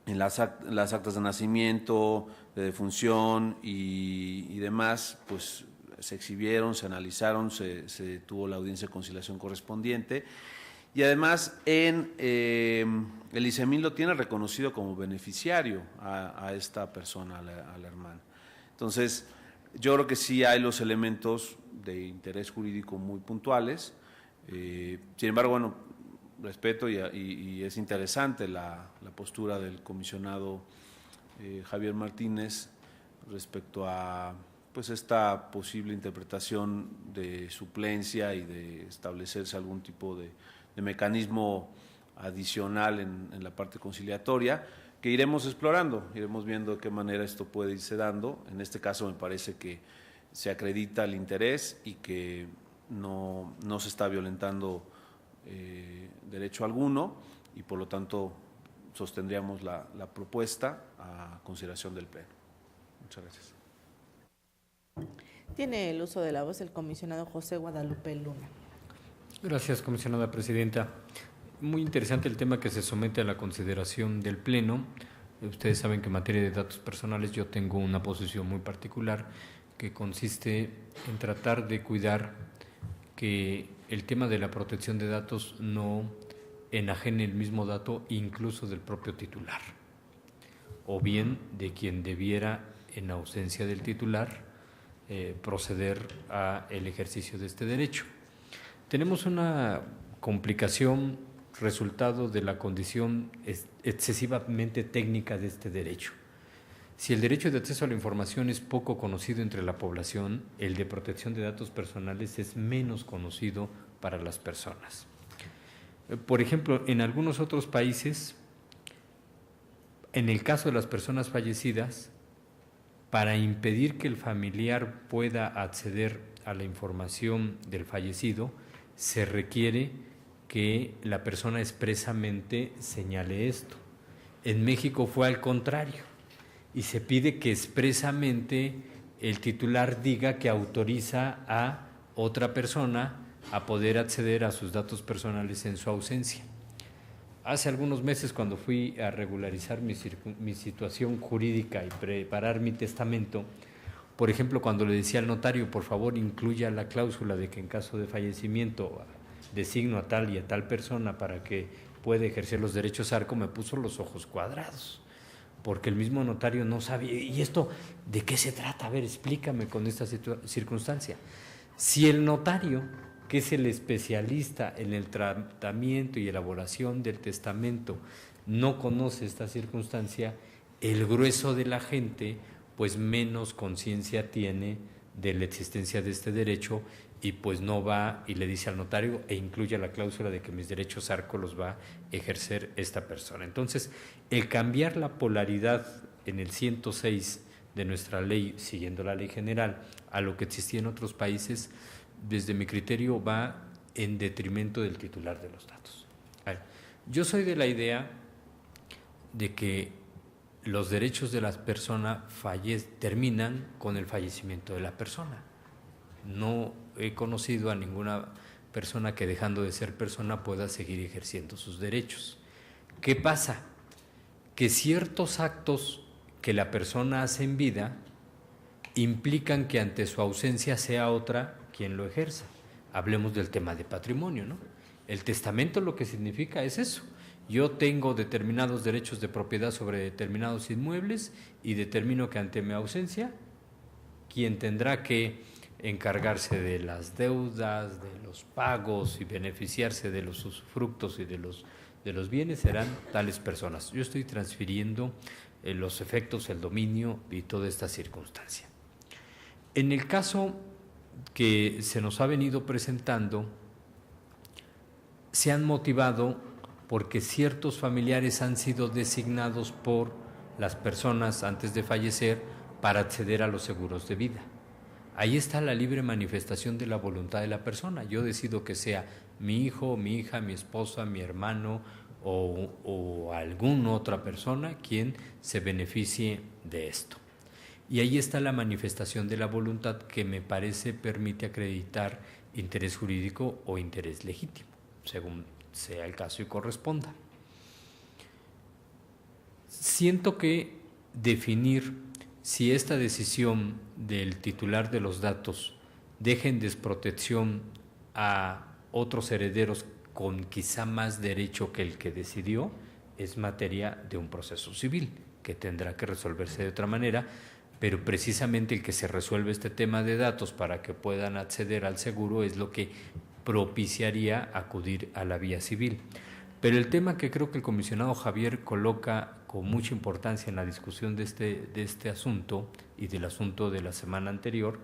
en las actas de nacimiento, de defunción y demás, pues se exhibieron, se analizaron, se tuvo la audiencia de conciliación correspondiente y además el ICEMIN lo tiene reconocido como beneficiario a esta persona, a la hermana. Entonces, yo creo que sí hay los elementos de interés jurídico muy puntuales, sin embargo, bueno, respeto y es interesante la postura del comisionado Javier Martínez respecto a pues esta posible interpretación de suplencia y de establecerse algún tipo de mecanismo adicional en la parte conciliatoria que iremos explorando, iremos viendo de qué manera esto puede irse dando. En este caso me parece que se acredita el interés y que no se está violentando derecho alguno y por lo tanto sostendríamos la propuesta a consideración del Pleno. Muchas gracias. Tiene el uso de la voz el comisionado José Guadalupe Luna. Gracias, comisionada presidenta. Muy interesante el tema que se somete a la consideración del Pleno. Ustedes saben que en materia de datos personales yo tengo una posición muy particular que consiste en tratar de cuidar que el tema de la protección de datos no enajene el mismo dato incluso del propio titular, o bien de quien debiera, en ausencia del titular, proceder a el ejercicio de este derecho. Tenemos una complicación resultado de la condición excesivamente técnica de este derecho. Si el derecho de acceso a la información es poco conocido entre la población, el de protección de datos personales es menos conocido para las personas. Por ejemplo, en algunos otros países, en el caso de las personas fallecidas, para impedir que el familiar pueda acceder a la información del fallecido, se requiere que la persona expresamente señale esto. En México fue al contrario y se pide que expresamente el titular diga que autoriza a otra persona a poder acceder a sus datos personales en su ausencia. Hace algunos meses, cuando fui a regularizar mi situación jurídica y preparar mi testamento, por ejemplo, cuando le decía al notario, por favor, incluya la cláusula de que en caso de fallecimiento designo a tal y a tal persona para que pueda ejercer los derechos ARCO, me puso los ojos cuadrados, porque el mismo notario no sabía, ¿y esto de qué se trata? A ver, explícame con esta circunstancia. Si el notario, que es el especialista en el tratamiento y elaboración del testamento, no conoce esta circunstancia, el grueso de la gente pues menos conciencia tiene de la existencia de este derecho y pues no va y le dice al notario e incluye la cláusula de que mis derechos ARCO los va a ejercer esta persona. Entonces, el cambiar la polaridad en el 106 de nuestra ley, siguiendo la ley general, a lo que existía en otros países, desde mi criterio va en detrimento del titular de los datos. A ver, yo soy de la idea de que los derechos de las personas terminan con el fallecimiento de la persona. No he conocido a ninguna persona que, dejando de ser persona, pueda seguir ejerciendo sus derechos. ¿Qué pasa? Que ciertos actos que la persona hace en vida implican que ante su ausencia sea otra quien lo ejerza. Hablemos del tema de patrimonio, ¿no? El testamento lo que significa es eso. Yo tengo determinados derechos de propiedad sobre determinados inmuebles y determino que ante mi ausencia, quien tendrá que encargarse de las deudas, de los pagos y beneficiarse de los usufructos y de los bienes serán tales personas. Yo estoy transfiriendo los efectos, el dominio y toda esta circunstancia. En el caso que se nos ha venido presentando, se han motivado porque ciertos familiares han sido designados por las personas antes de fallecer para acceder a los seguros de vida. Ahí está la libre manifestación de la voluntad de la persona. Yo decido que sea mi hijo, mi hija, mi esposa, mi hermano o alguna otra persona quien se beneficie de esto. Y ahí está la manifestación de la voluntad que me parece permite acreditar interés jurídico o interés legítimo, según sea el caso y corresponda. Siento que definir si esta decisión del titular de los datos deja en desprotección a otros herederos con quizá más derecho que el que decidió, es materia de un proceso civil que tendrá que resolverse de otra manera, pero precisamente el que se resuelve este tema de datos para que puedan acceder al seguro es lo que propiciaría acudir a la vía civil. Pero el tema que creo que el comisionado Javier coloca con mucha importancia en la discusión de este asunto y del asunto de la semana anterior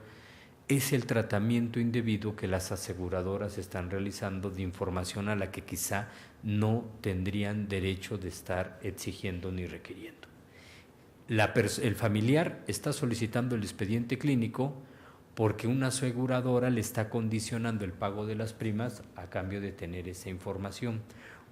es el tratamiento indebido que las aseguradoras están realizando de información a la que quizá no tendrían derecho de estar exigiendo ni requiriendo. El familiar está solicitando el expediente clínico porque una aseguradora le está condicionando el pago de las primas a cambio de tener esa información,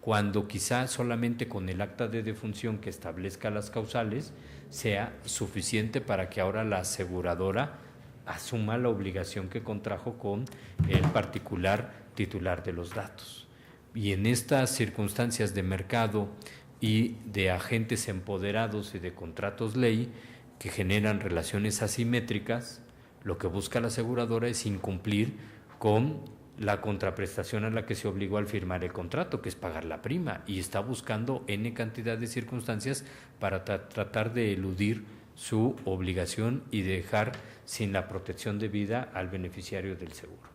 cuando quizá solamente con el acta de defunción que establezca las causales sea suficiente para que ahora la aseguradora asuma la obligación que contrajo con el particular titular de los datos. Y en estas circunstancias de mercado y de agentes empoderados y de contratos ley que generan relaciones asimétricas, lo que busca la aseguradora es incumplir con la contraprestación a la que se obligó al firmar el contrato, que es pagar la prima, y está buscando N cantidad de circunstancias para tratar de eludir su obligación y dejar sin la protección de vida al beneficiario del seguro.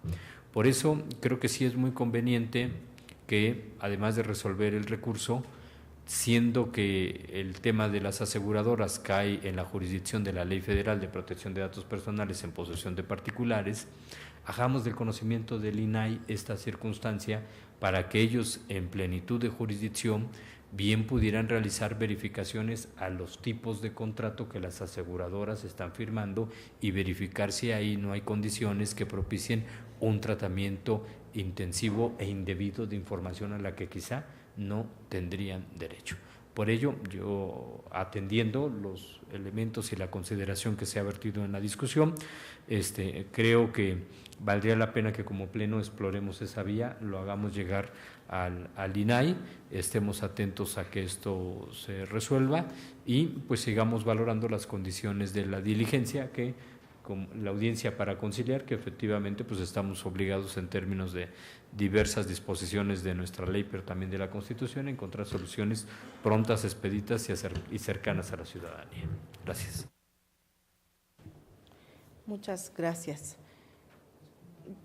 Por eso creo que sí es muy conveniente que, además de resolver el recurso, siendo que el tema de las aseguradoras cae en la jurisdicción de la Ley Federal de Protección de Datos Personales en posesión de particulares, hagamos del conocimiento del INAI esta circunstancia para que ellos, en plenitud de jurisdicción, bien pudieran realizar verificaciones a los tipos de contrato que las aseguradoras están firmando y verificar si ahí no hay condiciones que propicien un tratamiento intensivo e indebido de información a la que quizá no tendrían derecho. Por ello, yo, atendiendo los elementos y la consideración que se ha vertido en la discusión, creo que valdría la pena que como Pleno exploremos esa vía, lo hagamos llegar al INAI, estemos atentos a que esto se resuelva y pues sigamos valorando las condiciones de la diligencia que con la audiencia para conciliar, que efectivamente pues estamos obligados en términos de diversas disposiciones de nuestra ley, pero también de la Constitución, a encontrar soluciones prontas, expeditas y cercanas a la ciudadanía. Gracias. Muchas gracias.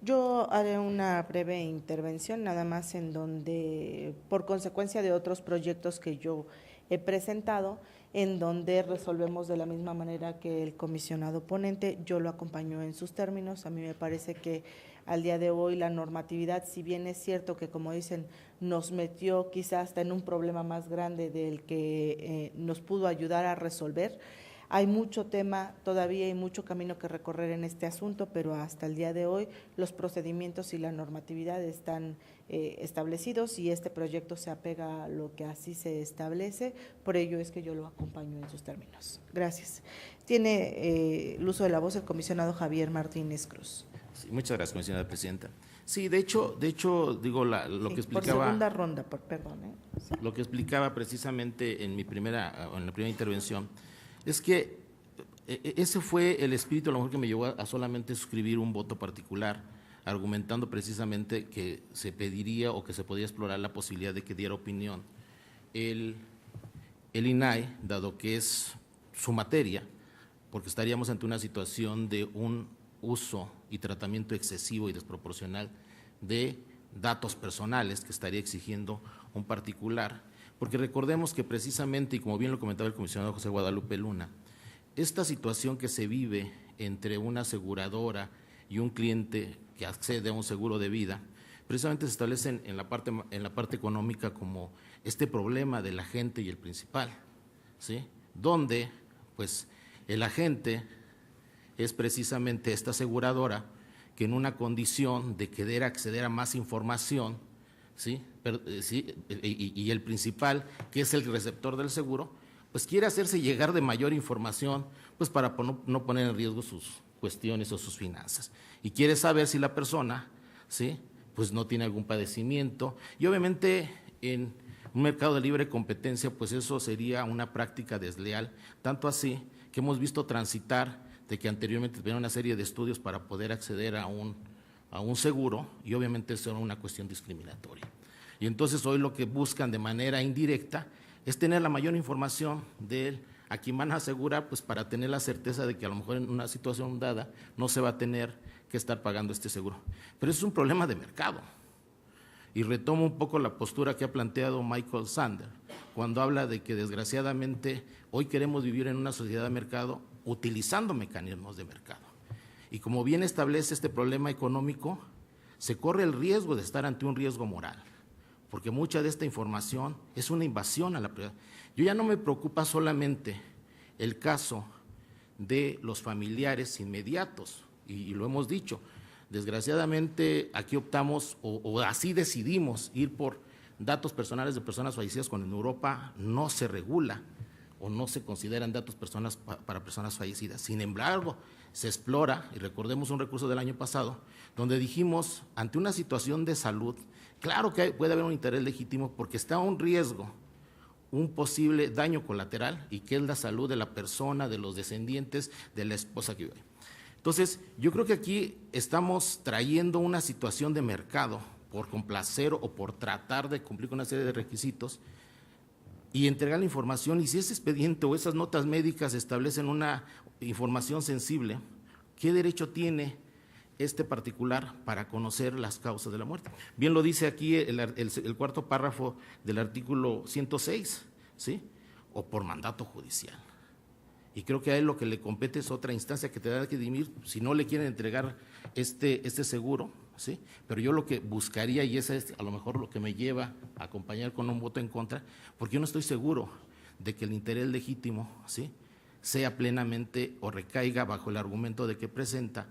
Yo haré una breve intervención, nada más en donde, por consecuencia de otros proyectos que yo he presentado, en donde resolvemos de la misma manera que el comisionado ponente, yo lo acompaño en sus términos. A mí me parece que al día de hoy la normatividad, si bien es cierto que, como dicen, nos metió quizás hasta en un problema más grande del que nos pudo ayudar a resolver, Hay mucho tema todavía y mucho camino que recorrer en este asunto, pero hasta el día de hoy los procedimientos y la normatividad están establecidos y este proyecto se apega a lo que así se establece, por ello es que yo lo acompaño en sus términos. Gracias. Tiene el uso de la voz el comisionado Javier Martínez Cruz. Sí, muchas gracias, comisionada presidenta. Sí, de hecho, digo, lo que explicaba… Por segunda ronda, perdón. Sí. Lo que explicaba precisamente en la primera intervención es que ese fue el espíritu a lo mejor que me llevó a solamente suscribir un voto particular, argumentando precisamente que se pediría o que se podía explorar la posibilidad de que diera opinión el INAI, dado que es su materia, porque estaríamos ante una situación de un uso y tratamiento excesivo y desproporcional de datos personales que estaría exigiendo un particular, porque recordemos que precisamente, y como bien lo comentaba el comisionado José Guadalupe Luna, esta situación que se vive entre una aseguradora y un cliente que accede a un seguro de vida, precisamente se establece en la parte económica como este problema del agente y el principal, ¿sí? Donde pues el agente es precisamente esta aseguradora que en una condición de querer acceder a más información, ¿sí? Y el principal, que es el receptor del seguro, pues quiere hacerse llegar de mayor información, pues para no poner en riesgo sus cuestiones o sus finanzas. Y quiere saber si la persona, ¿sí? Pues no tiene algún padecimiento. Y obviamente en un mercado de libre competencia, pues eso sería una práctica desleal, tanto así que hemos visto transitar de que anteriormente tuvieron una serie de estudios para poder acceder a un seguro y obviamente eso era una cuestión discriminatoria. Y entonces hoy lo que buscan de manera indirecta es tener la mayor información de a quien van a asegurar, pues para tener la certeza de que a lo mejor en una situación dada no se va a tener que estar pagando este seguro. Pero eso es un problema de mercado. Y retomo un poco la postura que ha planteado Michael Sander, cuando habla de que desgraciadamente hoy queremos vivir en una sociedad de mercado utilizando mecanismos de mercado. Y como bien establece este problema económico, se corre el riesgo de estar ante un riesgo moral, porque mucha de esta información es una invasión a la privacidad. Yo ya no me preocupa solamente el caso de los familiares inmediatos, y lo hemos dicho, desgraciadamente aquí optamos o así decidimos ir por datos personales de personas fallecidas cuando en Europa no se regula o no se consideran datos para personas fallecidas. Sin embargo, se explora, y recordemos un recurso del año pasado, donde dijimos, ante una situación de salud, claro que puede haber un interés legítimo porque está un riesgo, un posible daño colateral, y que es la salud de la persona, de los descendientes, de la esposa que vive. Entonces, yo creo que aquí estamos trayendo una situación de mercado por complacer o por tratar de cumplir con una serie de requisitos y entregar la información, y si ese expediente o esas notas médicas establecen una información sensible, ¿qué derecho tiene este particular para conocer las causas de la muerte? Bien lo dice aquí el cuarto párrafo del artículo 106, ¿sí? O por mandato judicial. Y creo que a él lo que le compete es otra instancia que tendrá que dirimir si no le quieren entregar este seguro, ¿sí? Pero yo lo que buscaría, y ese es a lo mejor lo que me lleva a acompañar con un voto en contra, porque yo no estoy seguro de que el interés legítimo, ¿sí?, sea plenamente o recaiga bajo el argumento de que presenta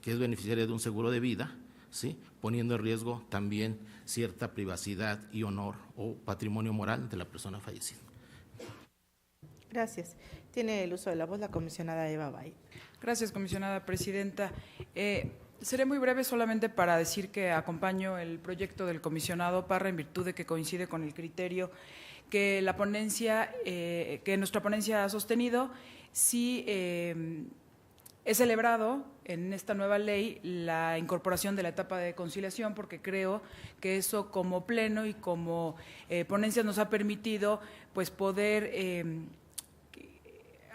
que es beneficiaria de un seguro de vida, ¿sí?, poniendo en riesgo también cierta privacidad y honor o patrimonio moral de la persona fallecida. Gracias. Tiene el uso de la voz la comisionada Eva Bay. Gracias, comisionada presidenta. Seré muy breve solamente para decir que acompaño el proyecto del comisionado Parra en virtud de que coincide con el criterio que la ponencia, que nuestra ponencia ha sostenido. Sí, he celebrado en esta nueva ley la incorporación de la etapa de conciliación, porque creo que eso como pleno y como ponencia nos ha permitido pues poder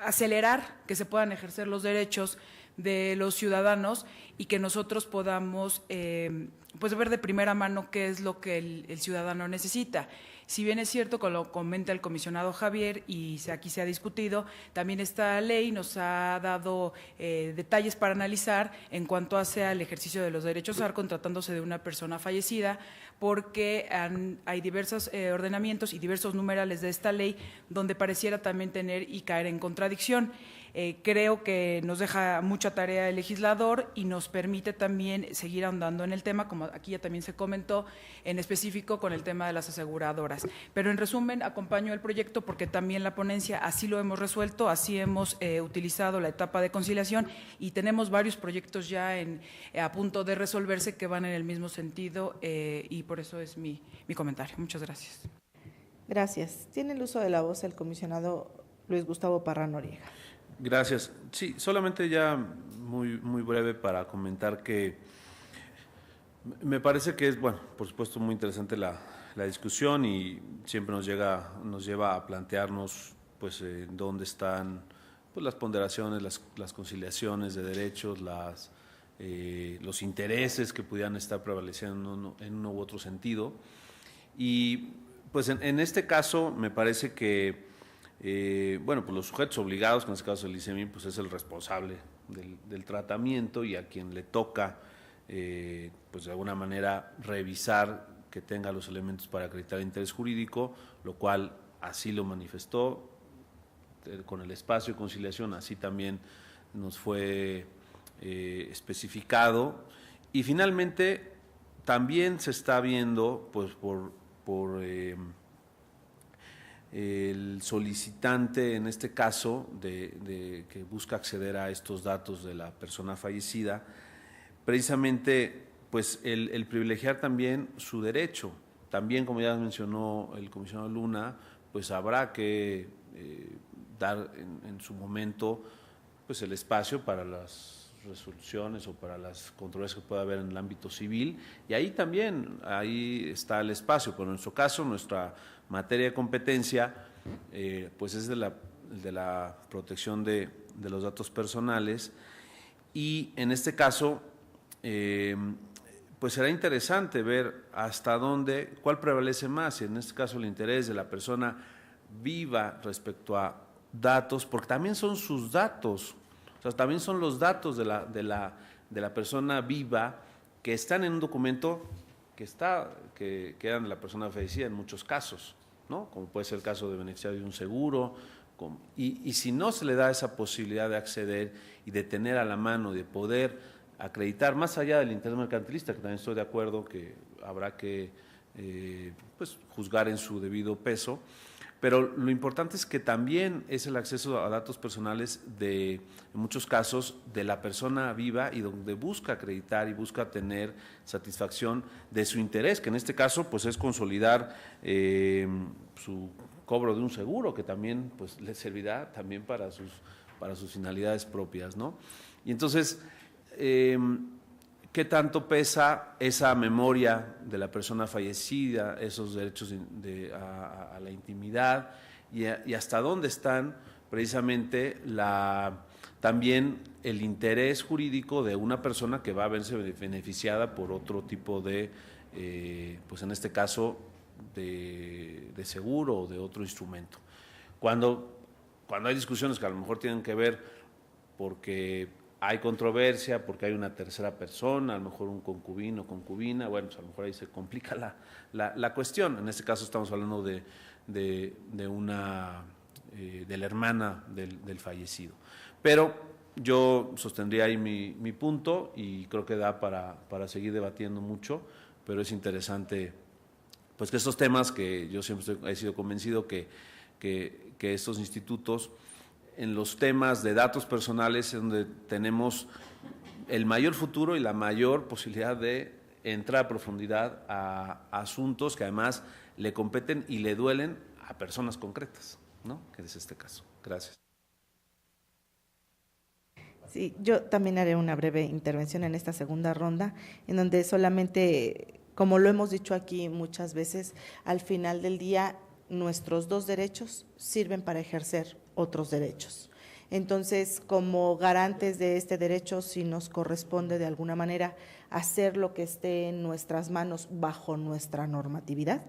acelerar que se puedan ejercer los derechos de los ciudadanos y que nosotros podamos pues ver de primera mano qué es lo que el ciudadano necesita. Si bien es cierto, como lo comenta el comisionado Javier y aquí se ha discutido, también esta ley nos ha dado detalles para analizar en cuanto hace al ejercicio de los derechos ARCON tratándose de una persona fallecida, porque hay diversos ordenamientos y diversos numerales de esta ley donde pareciera también tener y caer en contradicción. Creo que nos deja mucha tarea el legislador y nos permite también seguir ahondando en el tema, como aquí ya también se comentó, en específico con el tema de las aseguradoras. Pero en resumen, acompaño el proyecto porque también la ponencia así lo hemos resuelto, así hemos utilizado la etapa de conciliación y tenemos varios proyectos ya a punto de resolverse que van en el mismo sentido y por eso es mi comentario. Muchas gracias. Gracias. Tiene el uso de la voz el comisionado Luis Gustavo Parra Noriega. Gracias. Sí, solamente ya muy breve para comentar que me parece que es, bueno, por supuesto muy interesante la discusión y siempre nos lleva a plantearnos pues dónde están pues, las ponderaciones, las conciliaciones de derechos, los intereses que pudieran estar prevaleciendo en uno u otro sentido. Y pues en este caso me parece que bueno, pues los sujetos obligados, que en este caso el ICEMIN, pues es el responsable del tratamiento y a quien le toca, pues de alguna manera revisar que tenga los elementos para acreditar el interés jurídico, lo cual así lo manifestó con el espacio de conciliación, así también nos fue especificado. Y finalmente también se está viendo, pues por el solicitante, en este caso, que busca acceder a estos datos de la persona fallecida, precisamente pues el privilegiar también su derecho. También, como ya mencionó el comisionado Luna, pues habrá que dar en su momento pues el espacio para las resoluciones o para las controversias que pueda haber en el ámbito civil, y ahí está el espacio, pero en nuestro caso, nuestra materia de competencia, pues es de la protección de los datos personales, y en este caso, pues será interesante ver hasta dónde, cuál prevalece más, y en este caso el interés de la persona viva respecto a datos, porque también son sus datos, o sea, también son los datos de la persona viva que están en un documento que eran de la persona fallecida en muchos casos, ¿no? Como puede ser el caso de beneficiario de un seguro, y si no se le da esa posibilidad de acceder y de tener a la mano, de poder acreditar, más allá del interés mercantilista, que también estoy de acuerdo que habrá que pues, juzgar en su debido peso, pero lo importante es que también es el acceso a datos personales en muchos casos, de la persona viva y donde busca acreditar y busca tener satisfacción de su interés, que en este caso pues es consolidar su cobro de un seguro, que también pues le servirá también para sus finalidades propias, ¿no? Y entonces, ¿qué tanto pesa esa memoria de la persona fallecida, esos derechos a la intimidad y hasta dónde están precisamente también el interés jurídico de una persona que va a verse beneficiada por otro tipo de, pues en este caso, de seguro o de otro instrumento? Cuando hay discusiones que a lo mejor tienen que ver porque hay controversia, porque hay una tercera persona, a lo mejor un concubino o concubina, bueno, pues a lo mejor ahí se complica la cuestión. En este caso estamos hablando de la hermana del fallecido. Pero yo sostendría ahí mi punto y creo que da para seguir debatiendo mucho, pero es interesante pues que estos temas, que yo siempre he sido convencido que estos institutos, en los temas de datos personales es donde tenemos el mayor futuro y la mayor posibilidad de entrar a profundidad a asuntos que además le competen y le duelen a personas concretas, ¿no? Que es este caso. Gracias. Sí, yo también haré una breve intervención en esta segunda ronda, en donde solamente, como lo hemos dicho aquí muchas veces, al final del día nuestros dos derechos sirven para ejercer otros derechos. Entonces, como garantes de este derecho, sí nos corresponde de alguna manera hacer lo que esté en nuestras manos bajo nuestra normatividad,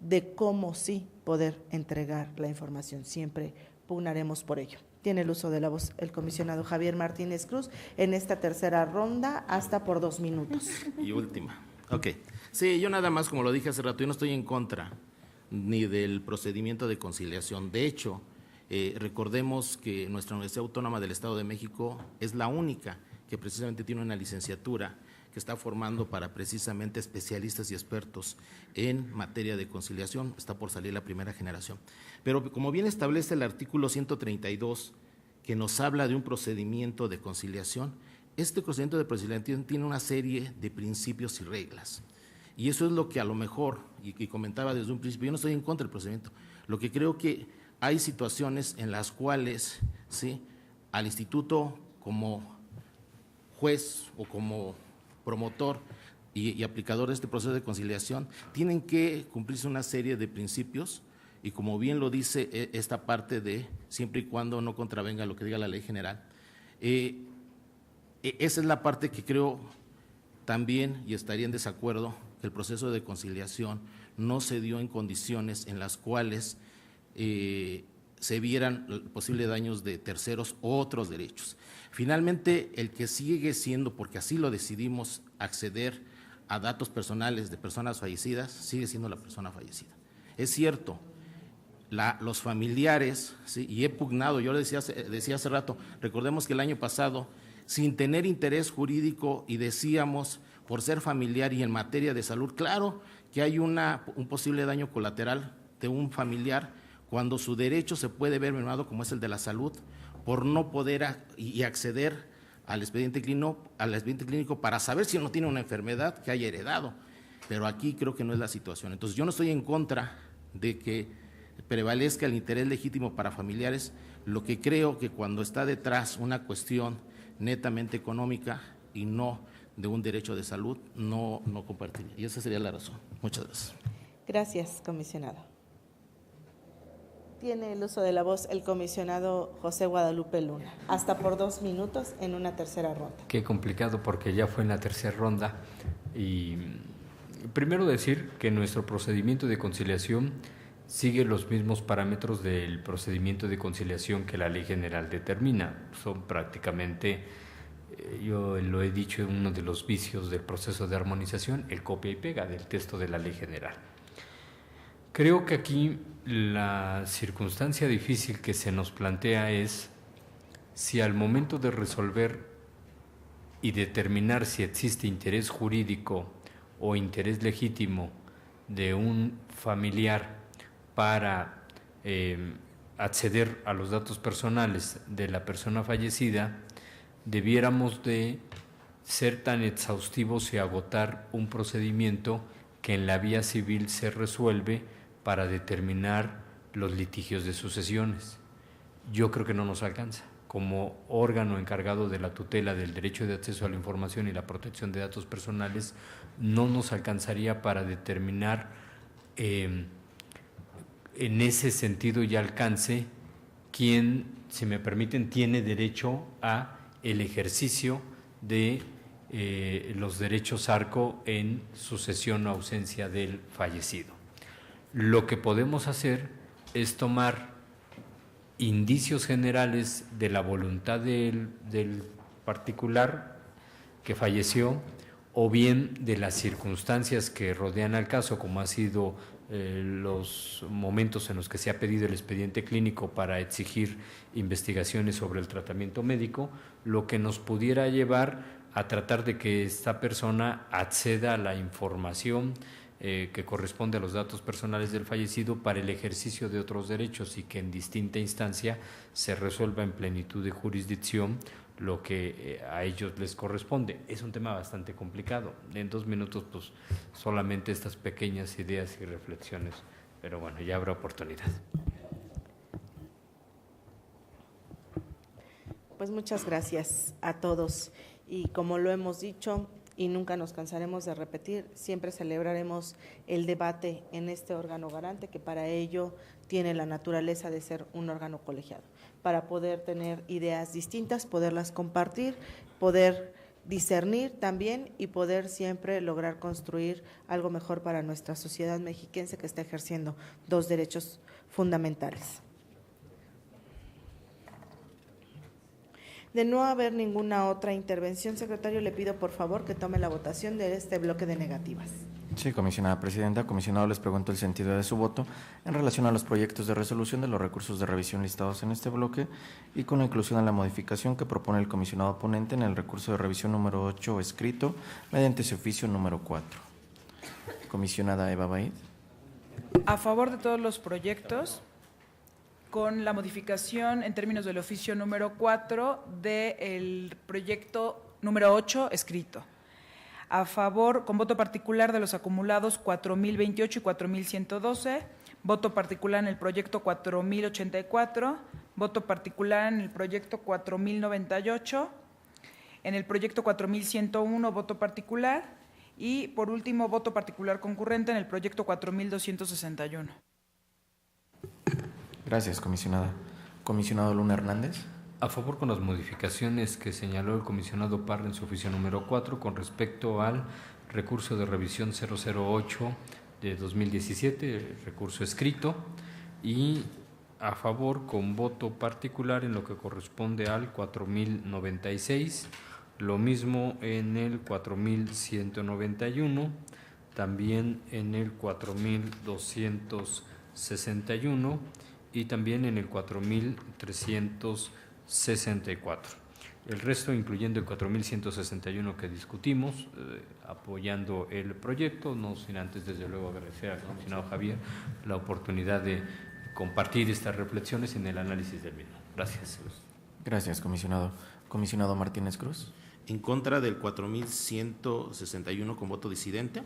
de cómo sí poder entregar la información. Siempre pugnaremos por ello. Tiene el uso de la voz el comisionado Javier Martínez Cruz en esta tercera ronda, hasta por 2 minutos. Y última. Ok. Sí, yo nada más, como lo dije hace rato, yo no estoy en contra ni del procedimiento de conciliación. De hecho, recordemos que nuestra Universidad Autónoma del Estado de México es la única que precisamente tiene una licenciatura que está formando para precisamente especialistas y expertos en materia de conciliación. Está por salir la primera generación. Pero como bien establece el artículo 132, que nos habla de un procedimiento de conciliación, este procedimiento de conciliación tiene una serie de principios y reglas. Y eso es lo que a lo mejor, y comentaba desde un principio, yo no estoy en contra del procedimiento, lo que creo que hay situaciones en las cuales, ¿sí?, al instituto como juez o como promotor y aplicador de este proceso de conciliación, tienen que cumplirse una serie de principios y, como bien lo dice esta parte de siempre y cuando no contravenga lo que diga la ley general. Esa es la parte que creo también, y estaría en desacuerdo, que el proceso de conciliación no se dio en condiciones en las cuales se vieran posibles daños de terceros o otros derechos. Finalmente, el que sigue siendo, porque así lo decidimos, acceder a datos personales de personas fallecidas, sigue siendo la persona fallecida. Es cierto, los familiares, ¿sí?, y he pugnado, yo le decía hace rato, recordemos que el año pasado, sin tener interés jurídico, y decíamos, por ser familiar y en materia de salud, claro que hay un posible daño colateral de un familiar cuando su derecho se puede ver mermado, como es el de la salud, por no poder acceder al expediente clínico para saber si no tiene una enfermedad que haya heredado. Pero aquí creo que no es la situación. Entonces, yo no estoy en contra de que prevalezca el interés legítimo para familiares. Lo que creo que cuando está detrás una cuestión netamente económica y no de un derecho de salud, no compartiría. Y esa sería la razón. Muchas gracias. Gracias, comisionado. Tiene el uso de la voz el comisionado José Guadalupe Luna, hasta por 2 minutos en una tercera ronda. Qué complicado, porque ya fue en la tercera ronda. Y primero decir que nuestro procedimiento de conciliación sigue los mismos parámetros del procedimiento de conciliación que la ley general determina. Son prácticamente, yo lo he dicho, uno de los vicios del proceso de armonización, el copia y pega del texto de la ley general. Creo que aquí la circunstancia difícil que se nos plantea es si al momento de resolver y determinar si existe interés jurídico o interés legítimo de un familiar para acceder a los datos personales de la persona fallecida, debiéramos de ser tan exhaustivos y agotar un procedimiento que en la vía civil se resuelve para determinar los litigios de sucesiones. Yo creo que no nos alcanza. Como órgano encargado de la tutela del derecho de acceso a la información y la protección de datos personales, no nos alcanzaría para determinar en ese sentido y alcance quién, si me permiten, tiene derecho a el ejercicio de los derechos ARCO en sucesión o ausencia del fallecido. Lo que podemos hacer es tomar indicios generales de la voluntad del particular que falleció, o bien de las circunstancias que rodean al caso, como ha sido los momentos en los que se ha pedido el expediente clínico para exigir investigaciones sobre el tratamiento médico, lo que nos pudiera llevar a tratar de que esta persona acceda a la información que corresponde a los datos personales del fallecido para el ejercicio de otros derechos, y que en distinta instancia se resuelva en plenitud de jurisdicción lo que a ellos les corresponde. Es un tema bastante complicado. En 2 minutos, pues, solamente estas pequeñas ideas y reflexiones, pero bueno, ya habrá oportunidad. Pues muchas gracias a todos, y como lo hemos dicho y nunca nos cansaremos de repetir, siempre celebraremos el debate en este órgano garante, que para ello tiene la naturaleza de ser un órgano colegiado, para poder tener ideas distintas, poderlas compartir, poder discernir también y poder siempre lograr construir algo mejor para nuestra sociedad mexiquense que está ejerciendo dos derechos fundamentales. De no haber ninguna otra intervención, secretario, le pido por favor que tome la votación de este bloque de negativas. Sí, comisionada presidenta. Comisionado, les pregunto el sentido de su voto en relación a los proyectos de resolución de los recursos de revisión listados en este bloque y con la inclusión de la modificación que propone el comisionado ponente en el recurso de revisión número 8 escrito mediante su oficio número 4. Comisionada Eva Baid. A favor de todos los proyectos, con la modificación en términos del oficio número 4 del proyecto número 8 escrito. A favor, con voto particular de los acumulados 4,028 y 4,112, voto particular en el proyecto 4,084, voto particular en el proyecto 4,098, en el proyecto 4,101, voto particular, y por último, voto particular concurrente en el proyecto 4,261. Gracias, comisionada. Comisionado Luna Hernández. A favor con las modificaciones que señaló el comisionado Parra en su oficio número 4 con respecto al recurso de revisión 008 de 2017, el recurso escrito, y a favor con voto particular en lo que corresponde al 4096, lo mismo en el 4191, también en el 4261 y también en el 4364. El resto, incluyendo el 4161 que discutimos, apoyando el proyecto, no sin antes, desde luego, agradecer al comisionado Javier la oportunidad de compartir estas reflexiones en el análisis del mismo. Gracias. Gracias, comisionado. Comisionado Martínez Cruz. En contra del 4161 con voto disidente.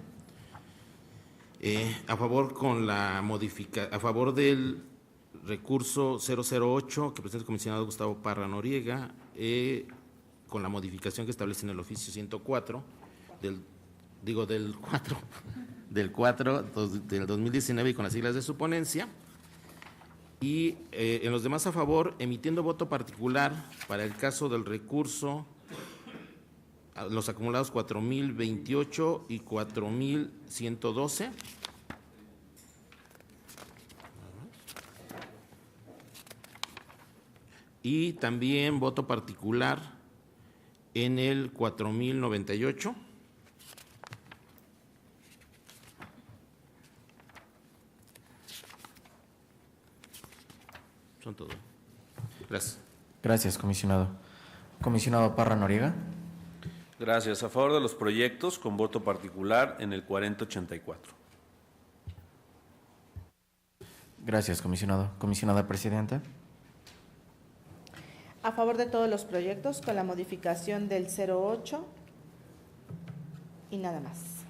A favor con la a favor del recurso 008 que presenta el comisionado Gustavo Parra Noriega, con la modificación que establece en el oficio 104 del 4 del 2019 y con las siglas de su ponencia. Y en los demás a favor, emitiendo voto particular para el caso del recurso a los acumulados 4028 y 4112. Y también voto particular en el 4098. Son todo. Gracias. Gracias, comisionado. Comisionado Parra Noriega. Gracias. A favor de los proyectos, con voto particular en el 4084. Gracias, comisionado. Comisionada presidenta. A favor de todos los proyectos con la modificación del 08 y nada más.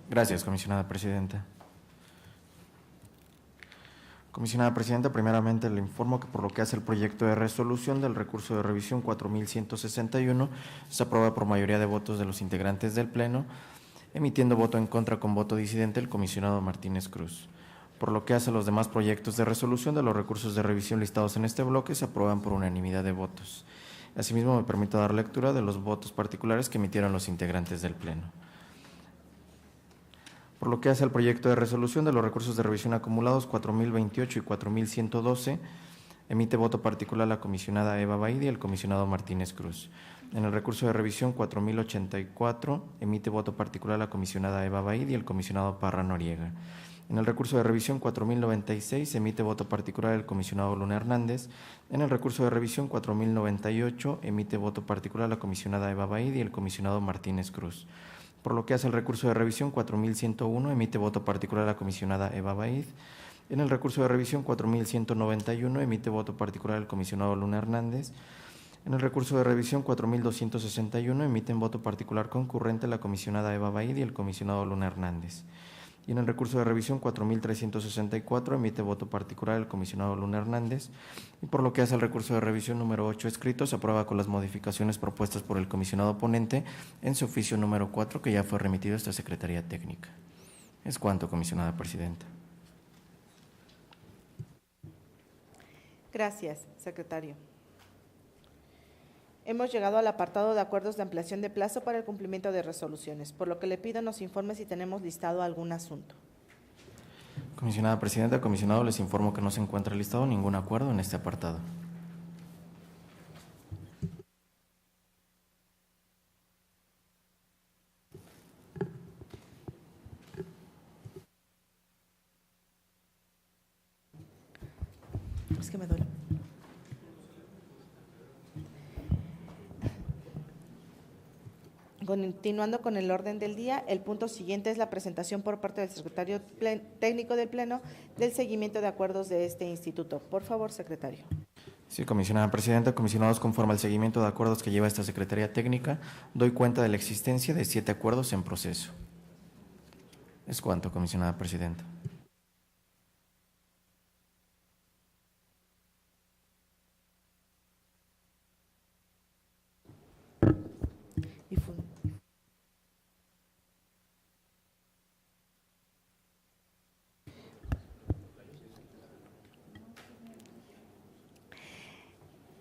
Gracias, comisionada presidenta. Comisionada presidenta, primeramente le informo que por lo que hace el proyecto de resolución del recurso de revisión 4161 se aprueba por mayoría de votos de los integrantes del Pleno, emitiendo voto en contra con voto disidente el comisionado Martínez Cruz. Por lo que hace a los demás proyectos de resolución de los recursos de revisión listados en este bloque, se aprueban por unanimidad de votos. Asimismo, me permito dar lectura de los votos particulares que emitieron los integrantes del Pleno. Por lo que hace al proyecto de resolución de los recursos de revisión acumulados 4028 y 4112, emite voto particular la comisionada Eva Baidi y el comisionado Martínez Cruz. En el recurso de revisión 4084, emite voto particular la comisionada Eva Baidi y el comisionado Parra Noriega. En el recurso de revisión 4096, emite voto particular el comisionado Luna Hernández. En el recurso de revisión 4098, emite voto particular la comisionada Eva Baidi y el comisionado Martínez Cruz. Por lo que hace el recurso de revisión 4101, emite voto particular la comisionada Eva Baid. En el recurso de revisión 4191, emite voto particular el comisionado Luna Hernández. En el recurso de revisión 4261, emiten voto particular concurrente la comisionada Eva Baid y el comisionado Luna Hernández. Y en el recurso de revisión 4364, emite voto particular el comisionado Luna Hernández. Y por lo que hace el recurso de revisión número 8 escrito, se aprueba con las modificaciones propuestas por el comisionado ponente en su oficio número 4, que ya fue remitido a esta Secretaría Técnica. Es cuanto, comisionada presidenta. Gracias, secretario. Hemos llegado al apartado de acuerdos de ampliación de plazo para el cumplimiento de resoluciones, por lo que le pido nos informe si tenemos listado algún asunto. Comisionada Presidenta, comisionado, les informo que no se encuentra listado ningún acuerdo en este apartado. Es que me duele. Continuando con el orden del día, el punto siguiente es la presentación por parte del secretario técnico del Pleno del seguimiento de acuerdos de este instituto. Por favor, secretario. Sí, comisionada Presidenta, comisionados, conforme al seguimiento de acuerdos que lleva esta Secretaría Técnica, doy cuenta de la existencia de 7 acuerdos en proceso. Es cuanto, comisionada Presidenta.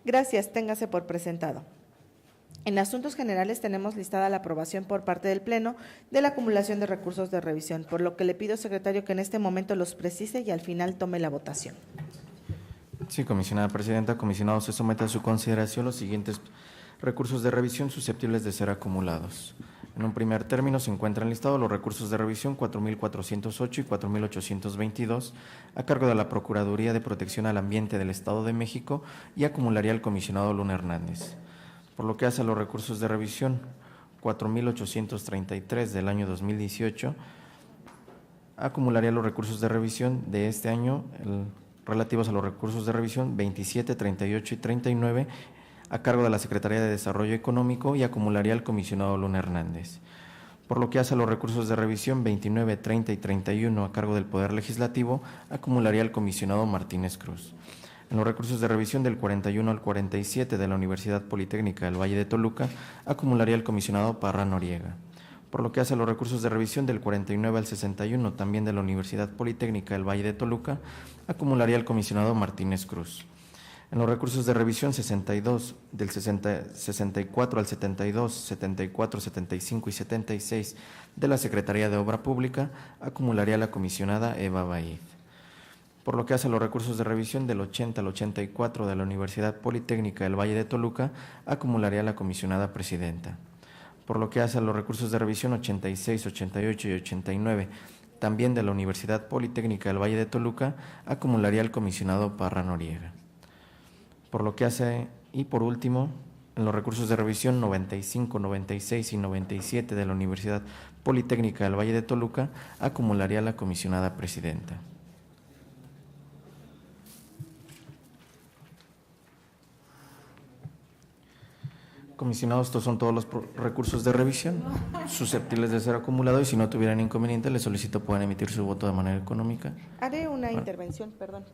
Gracias, téngase por presentado. En asuntos generales tenemos listada la aprobación por parte del Pleno de la acumulación de recursos de revisión, por lo que le pido, secretario, que en este momento los precise y al final tome la votación. Sí, comisionada Presidenta, comisionados, se somete a su consideración los siguientes recursos de revisión susceptibles de ser acumulados. En un primer término se encuentran listados los recursos de revisión 4.408 y 4.822 a cargo de la Procuraduría de Protección al Ambiente del Estado de México y acumularía el comisionado Luna Hernández. Por lo que hace a los recursos de revisión 4.833 del año 2018, acumularía los recursos de revisión de este año relativos a los recursos de revisión 27, 38 y 39 a cargo de la Secretaría de Desarrollo Económico y acumularía el comisionado Luna Hernández. Por lo que hace a los recursos de revisión 29, 30 y 31 a cargo del Poder Legislativo, acumularía el comisionado Martínez Cruz. En los recursos de revisión del 41 al 47 de la Universidad Politécnica del Valle de Toluca, acumularía el comisionado Parra Noriega. Por lo que hace a los recursos de revisión del 49 al 61 también de la Universidad Politécnica del Valle de Toluca, acumularía el comisionado Martínez Cruz. En los recursos de revisión 62, del 64 al 72, 74, 75 y 76 de la Secretaría de Obra Pública, acumularía la comisionada Eva Baid. Por lo que hace a los recursos de revisión del 80 al 84 de la Universidad Politécnica del Valle de Toluca, acumularía la comisionada presidenta. Por lo que hace a los recursos de revisión 86, 88 y 89, también de la Universidad Politécnica del Valle de Toluca, acumularía el comisionado Parra Noriega. Por lo que hace, y por último, en los recursos de revisión 95, 96 y 97 de la Universidad Politécnica del Valle de Toluca, acumularía la comisionada presidenta. Comisionados, estos son todos los recursos de revisión susceptibles de ser acumulados y si no tuvieran inconveniente, les solicito puedan emitir su voto de manera económica. Haré una intervención, perdón.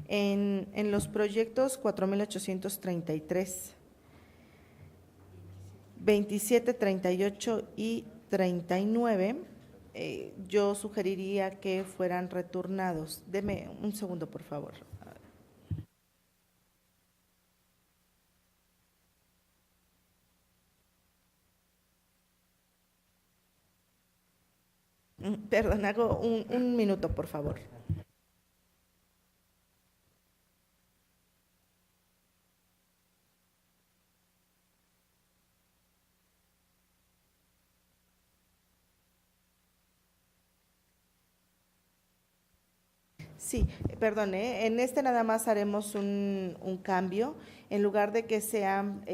En los proyectos 4.833, 27, 38 y 39, yo sugeriría que fueran retornados. Deme un segundo, por favor. Perdón, hago un minuto, por favor. Sí, perdón, en este nada más haremos un cambio. En lugar de que sean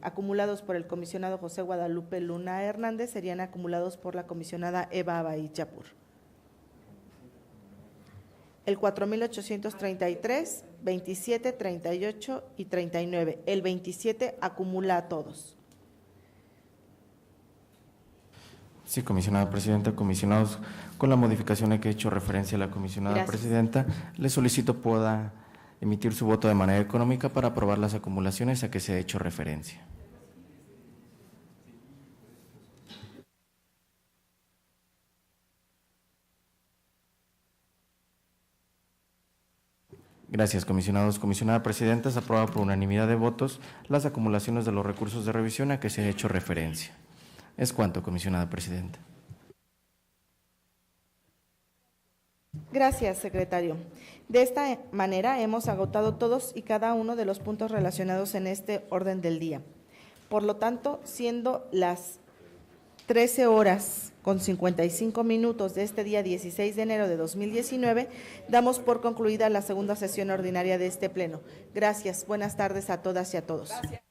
acumulados por el comisionado José Guadalupe Luna Hernández, serían acumulados por la comisionada Eva Abay Yapur. El 4.833, 27, 38 y 39. El 27 acumula a todos. Sí, comisionada presidenta, comisionados, con la modificación a que he hecho referencia a la comisionada Gracias. presidenta, le solicito pueda emitir su voto de manera económica para aprobar las acumulaciones a que se ha hecho referencia. Gracias, comisionados. Comisionada Presidenta, se aprueba por unanimidad de votos las acumulaciones de los recursos de revisión a que se ha hecho referencia. Es cuanto, comisionada Presidenta. Gracias, secretario. De esta manera hemos agotado todos y cada uno de los puntos relacionados en este orden del día. Por lo tanto, siendo las 13 horas con 55 minutos de este día 16 de enero de 2019, damos por concluida la segunda sesión ordinaria de este pleno. Gracias. Buenas tardes a todas y a todos. Gracias.